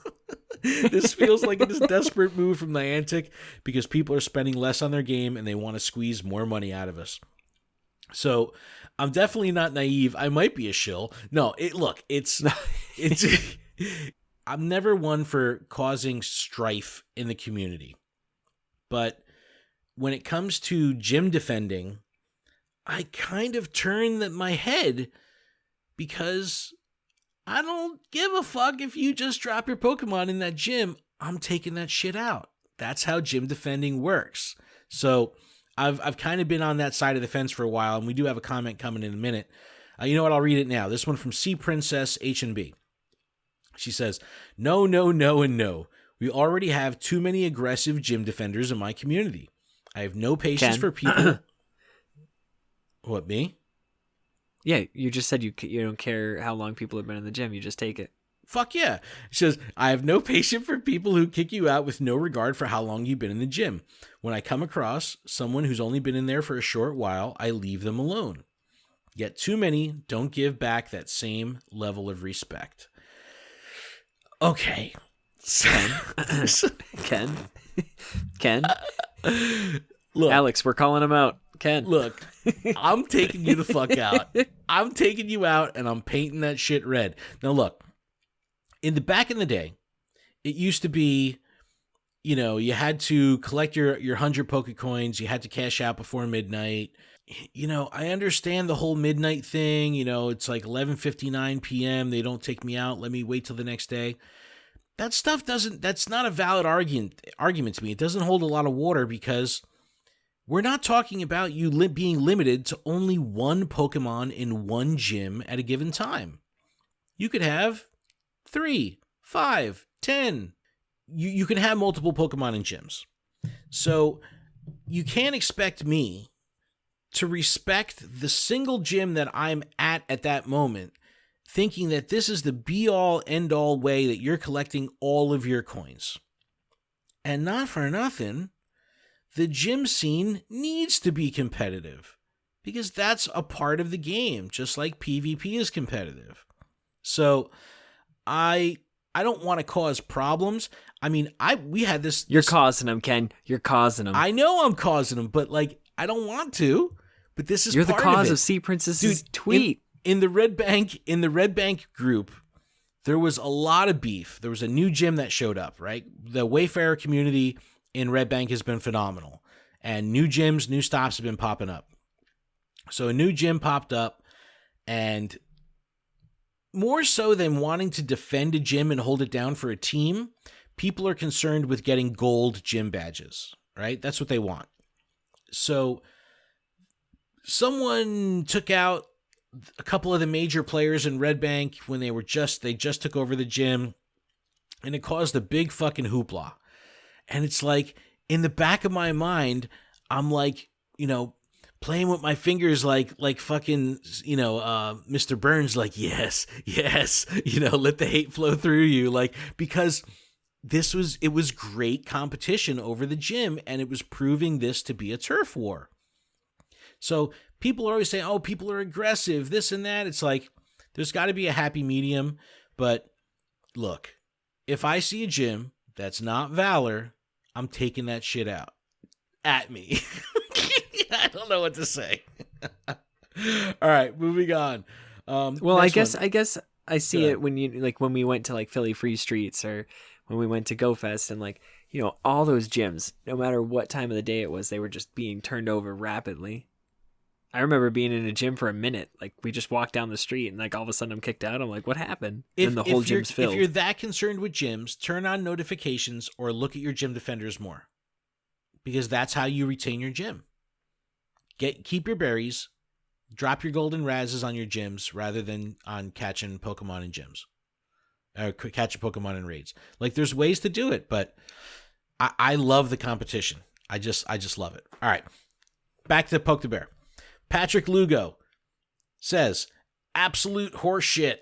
This feels like a desperate move from Niantic because people are spending less on their game and they want to squeeze more money out of us. So I'm definitely not naive. I might be a shill. No, it's I'm never one for causing strife in the community. But when it comes to gym defending, I kind of turn my head because I don't give a fuck if you just drop your Pokemon in that gym. I'm taking that shit out. That's how gym defending works. So I've kind of been on that side of the fence for a while, and we do have a comment coming in a minute. You know what? I'll read it now. This one from Sea Princess H&B. She says, no, and no. We already have too many aggressive gym defenders in my community. I have no patience for people. What, me? Yeah, you just said you don't care how long people have been in the gym. You just take it. Fuck yeah. She says, I have no patience for people who kick you out with no regard for how long you've been in the gym. When I come across someone who's only been in there for a short while, I leave them alone. Yet too many don't give back that same level of respect. Okay. Ken? Look, Alex, we're calling him out. Ken. Look, I'm taking you the fuck out. I'm taking you out and I'm painting that shit red. Now look, back in the day, it used to be, you had to collect your 100 Pokecoins. You had to cash out before midnight. I understand the whole midnight thing. It's like 11:59 p.m. They don't take me out. Let me wait till the next day. That stuff that's not a valid argument to me. It doesn't hold a lot of water because We're not talking about you being limited to only one Pokemon in one gym at a given time. You could have 3, 5, 10. You can have multiple Pokemon in gyms. So you can't expect me to respect the single gym that I'm at that moment, thinking that this is the be-all, end-all way that you're collecting all of your coins. And not for nothing, the gym scene needs to be competitive, because that's a part of the game, just like PvP is competitive. So I don't want to cause problems. I mean, we had this. You're causing them, Ken. You're causing them. I know I'm causing them, but like I don't want to. But this is You're the part cause of of Sea Princess's tweet. In the Red Bank group, there was a lot of beef. There was a new gym that showed up, right? The Wayfarer community in Red Bank has been phenomenal, and new gyms, new stops have been popping up. So a new gym popped up, and more so than wanting to defend a gym and hold it down for a team, people are concerned with getting gold gym badges, right? That's what they want. So someone took out a couple of the major players in Red Bank when they just took over the gym, and it caused a big fucking hoopla. And it's like, in the back of my mind, I'm like, playing with my fingers like fucking, Mr. Burns, like, yes, let the hate flow through you. Like, because it was great competition over the gym, and it was proving this to be a turf war. So people are always saying, oh, people are aggressive, this and that. It's like, there's got to be a happy medium. But look, if I see a gym that's not Valor, I'm taking that shit out at me. I don't know what to say. All right, moving on. I guess I see it when when we went to like Philly Free Streets, or when we went to Go Fest, and all those gyms, no matter what time of the day it was, they were just being turned over rapidly. I remember being in a gym for a minute. Like, we just walked down the street, and like all of a sudden I'm kicked out. I'm like, what happened? And the whole gym's filled. If you're that concerned with gyms, turn on notifications or look at your gym defenders more, because that's how you retain your gym. Keep your berries, drop your golden razzes on your gyms rather than on catching Pokemon in gyms, or catching Pokemon in raids. Like, there's ways to do it, but I love the competition. I just love it. All right, back to Poke the Bear. Patrick Lugo says, absolute horseshit.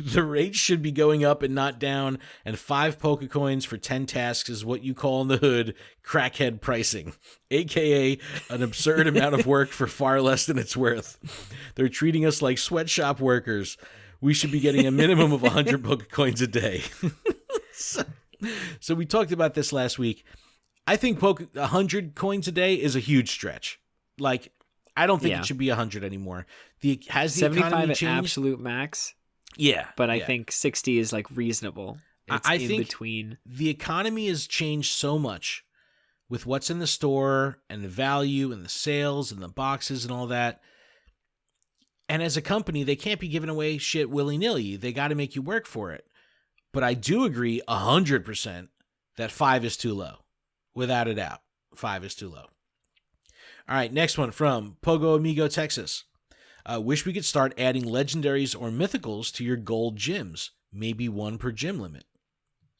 The rates should be going up and not down, and 5 Pokecoins for 10 tasks is what you call in the hood crackhead pricing, aka an absurd amount of work for far less than it's worth. They're treating us like sweatshop workers. We should be getting a minimum of 100 Pokecoins a day. So we talked about this last week. I think 100 coins a day is a huge stretch. Like, I don't think it should be 100 anymore. Has the 75 economy at changed? absolute max. Yeah. But I think 60 is like reasonable. It's I in think between. The economy has changed so much with what's in the store and the value and the sales and the boxes and all that. And as a company, they can't be giving away shit willy-nilly. They got to make you work for it. But I do agree 100% that 5 is too low. Without a doubt, 5 is too low. All right, next one from Pogo Amigo, Texas. Wish we could start adding legendaries or mythicals to your gold gyms. Maybe 1 per gym limit.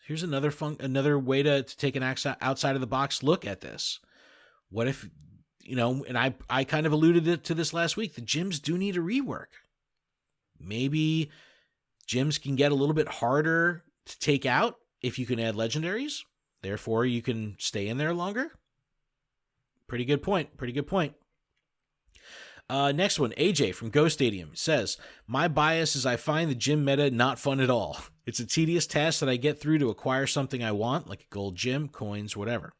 Here's another way to take an outside of the box look at this. What if, and I kind of alluded to this last week, the gyms do need a rework. Maybe gyms can get a little bit harder to take out if you can add legendaries. Therefore, you can stay in there longer. Pretty good point. Next one, AJ from Go Stadium says, my bias is I find the gym meta not fun at all. It's a tedious task that I get through to acquire something I want, like a gold gym, coins, whatever.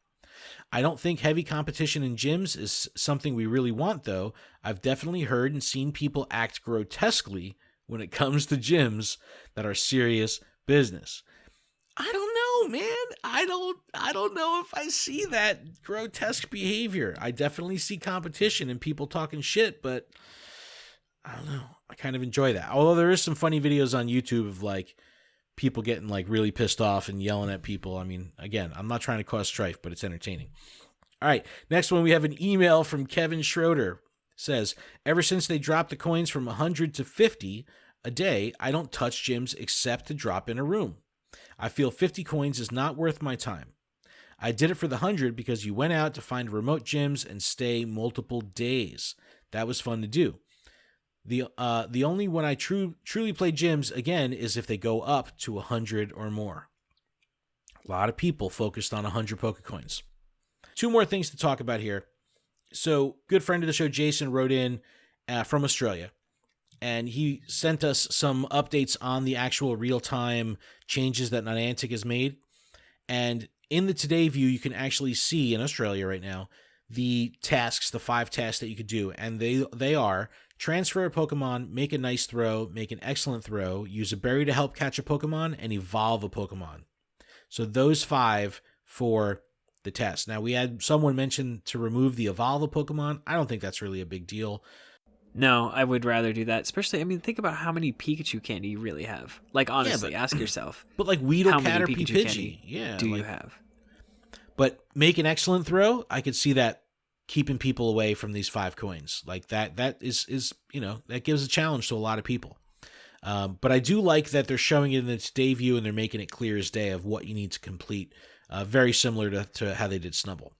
I don't think heavy competition in gyms is something we really want, though. I've definitely heard and seen people act grotesquely when it comes to gyms that are serious business. I don't know, man. I don't know if I see that grotesque behavior. I definitely see competition and people talking shit, but I don't know. I kind of enjoy that. Although there is some funny videos on YouTube of like people getting like really pissed off and yelling at people. I mean, again, I'm not trying to cause strife, but it's entertaining. All right, next one, we have an email from Kevin Schroeder. Says, ever since they dropped the coins from 100 to 50 a day, I don't touch gyms except to drop in a room. I feel 50 coins is not worth my time. I did it for the 100 because you went out to find remote gyms and stay multiple days. That was fun to do. The only when I truly play gyms again is if they go up to 100 or more. A lot of people focused on 100 Pokecoins. Two more things to talk about here. So, good friend of the show, Jason, wrote in from Australia, and he sent us some updates on the actual real-time changes that Niantic has made. And in the Today view, you can actually see in Australia right now the tasks, the 5 tasks that you could do. And they are transfer a Pokemon, make a nice throw, make an excellent throw, use a berry to help catch a Pokemon, and evolve a Pokemon. So those 5 for the test. Now, we had someone mention to remove the evolve a Pokemon. I don't think that's really a big deal. No, I would rather do that. Especially, I mean, think about how many Pikachu candy you really have. Like, honestly, ask yourself. But like Weedle, how many Caterpie, Pikachu Pidgey, do you have? But make an excellent throw. I could see that keeping people away from these 5 coins. Like that is that gives a challenge to a lot of people. But I do like that they're showing it in the Today view and they're making it clear as day of what you need to complete. Very similar to how they did Snubbull.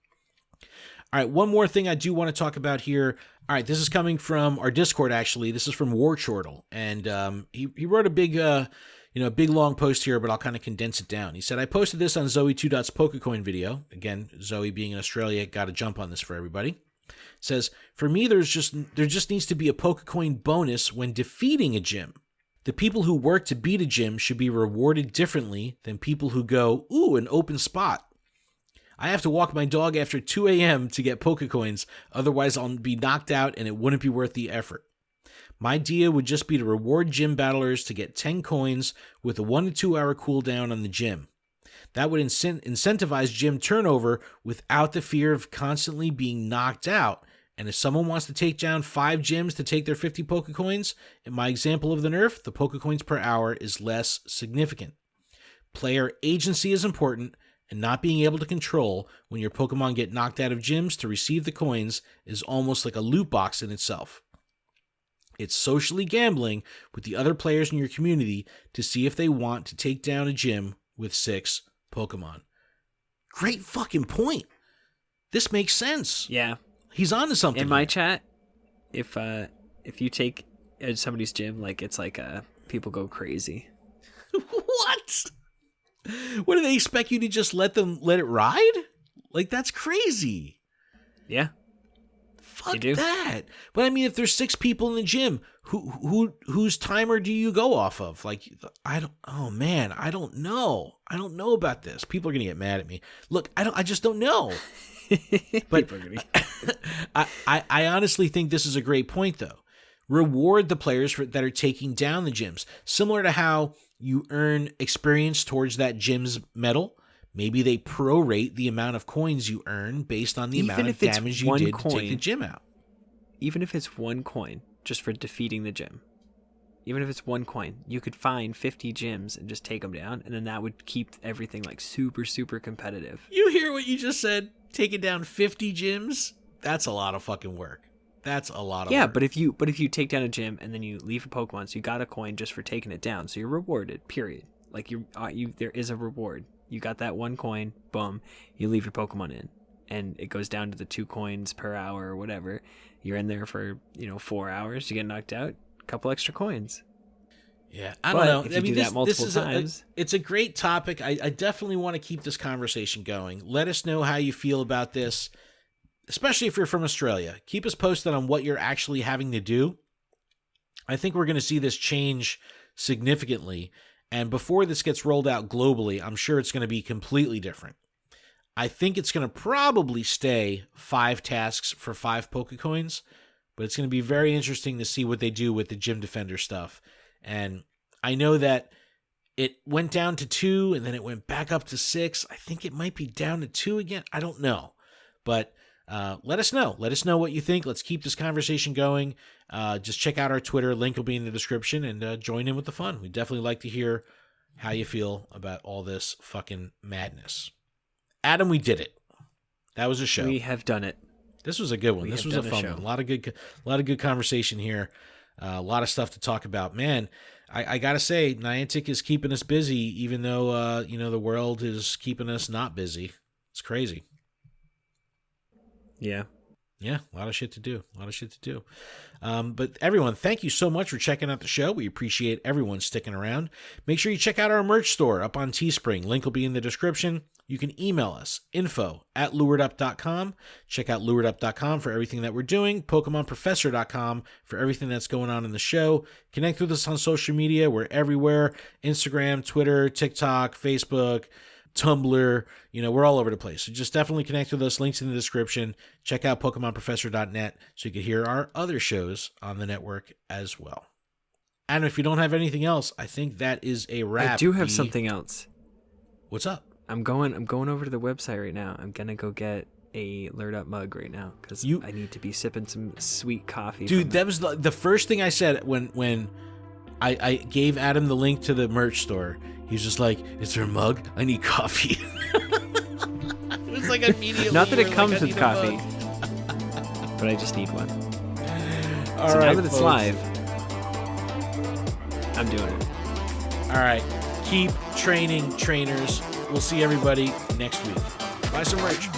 All right, one more thing I do want to talk about here. All right, this is coming from our Discord, actually. This is from Warchortle, and he wrote a big long post here, but I'll kind of condense it down. He said, I posted this on Zoe2Dot's Pokecoin video. Again, Zoe being in Australia, got to jump on this for everybody. Says, for me, there just needs to be a Pokecoin bonus when defeating a gym. The people who work to beat a gym should be rewarded differently than people who go, ooh, an open spot. I have to walk my dog after 2 a.m. to get Pokecoins, otherwise I'll be knocked out and it wouldn't be worth the effort. My idea would just be to reward gym battlers to get 10 coins with a 1 to 2 hour cooldown on the gym. That would incentivize gym turnover without the fear of constantly being knocked out. And if someone wants to take down 5 gyms to take their 50 Pokecoins, in my example of the nerf, the Pokecoins per hour is less significant. Player agency is important, and not being able to control when your Pokemon get knocked out of gyms to receive the coins is almost like a loot box in itself. It's socially gambling with the other players in your community to see if they want to take down a gym with 6 Pokemon. Great fucking point. This makes sense. Yeah. He's on to something. In my chat, if you take somebody's gym, like it's like people go crazy. What? What do they expect you to just let it ride? Like, that's crazy. Yeah. Fuck that. But I mean, if there's 6 people in the gym, whose timer do you go off of? Like, I don't know. I don't know about this. People are gonna get mad at me. Look, I just don't know. But I honestly think this is a great point, though. Reward the players that are taking down the gyms. Similar to how you earn experience towards that gym's medal, maybe they prorate the amount of coins you earn based on the amount of damage you did to take the gym out. Even if it's 1 coin just for defeating the gym. Even if it's 1 coin, you could find 50 gyms and just take them down, and then that would keep everything like super, super competitive. You hear what you just said? Taking down 50 gyms? That's a lot of fucking work. That's a lot of work. Yeah, but if you take down a gym and then you leave a Pokemon, so you got a coin just for taking it down, so you're rewarded. Period. Like there is a reward. You got that 1 coin, boom, you leave your Pokemon in, and it goes down to the 2 coins per hour or whatever. You're in there for 4 hours. You get knocked out, a couple extra coins. Yeah, I don't know. If you do that multiple times, it's a great topic. I definitely want to keep this conversation going. Let us know how you feel about this, especially if you're from Australia. Keep us posted on what you're actually having to do. I think we're going to see this change significantly, and before this gets rolled out globally, I'm sure it's going to be completely different. I think it's going to probably stay 5 tasks for 5 Pokecoins, but it's going to be very interesting to see what they do with the Gym Defender stuff. And I know that it went down to 2 and then it went back up to 6. I think it might be down to 2 again. I don't know. But let us know. Let us know what you think. Let's keep this conversation going. Just check out our Twitter. Link will be in the description, and join in with the fun. We'd definitely like to hear how you feel about all this fucking madness. Adam, we did it. That was a show. We have done it. This was a good one. This was a done a fun show. one. A lot of good conversation here. A lot of stuff to talk about. Man, I gotta say, Niantic is keeping us busy, even though the world is keeping us not busy. It's crazy. Yeah. Yeah, a lot of shit to do. But everyone, thank you so much for checking out the show. We appreciate everyone sticking around. Make sure you check out our merch store up on Teespring. Link will be in the description. You can email us, info@luredup.com. Check out luredup.com for everything that we're doing. PokemonProfessor.com for everything that's going on in the show. Connect with us on social media. We're everywhere. Instagram, Twitter, TikTok, Facebook, Tumblr, we're all over the place. So just definitely connect with us. Links in the description. Check out PokemonProfessor.net so you can hear our other shows on the network as well. And if you don't have anything else, I think that is a wrap. I do have something else. What's up? I'm going over to the website right now. I'm gonna go get a Lured Up mug right now because I need to be sipping some sweet coffee. Dude, that was the first thing I said when I gave Adam the link to the merch store. He was just like, "Is there a mug? I need coffee." It was like immediately. Not that it comes like, with coffee, but I just need one. All so right, now that it's folks. live, I'm doing it. All right, keep training, trainers. We'll see everybody next week. Buy some merch.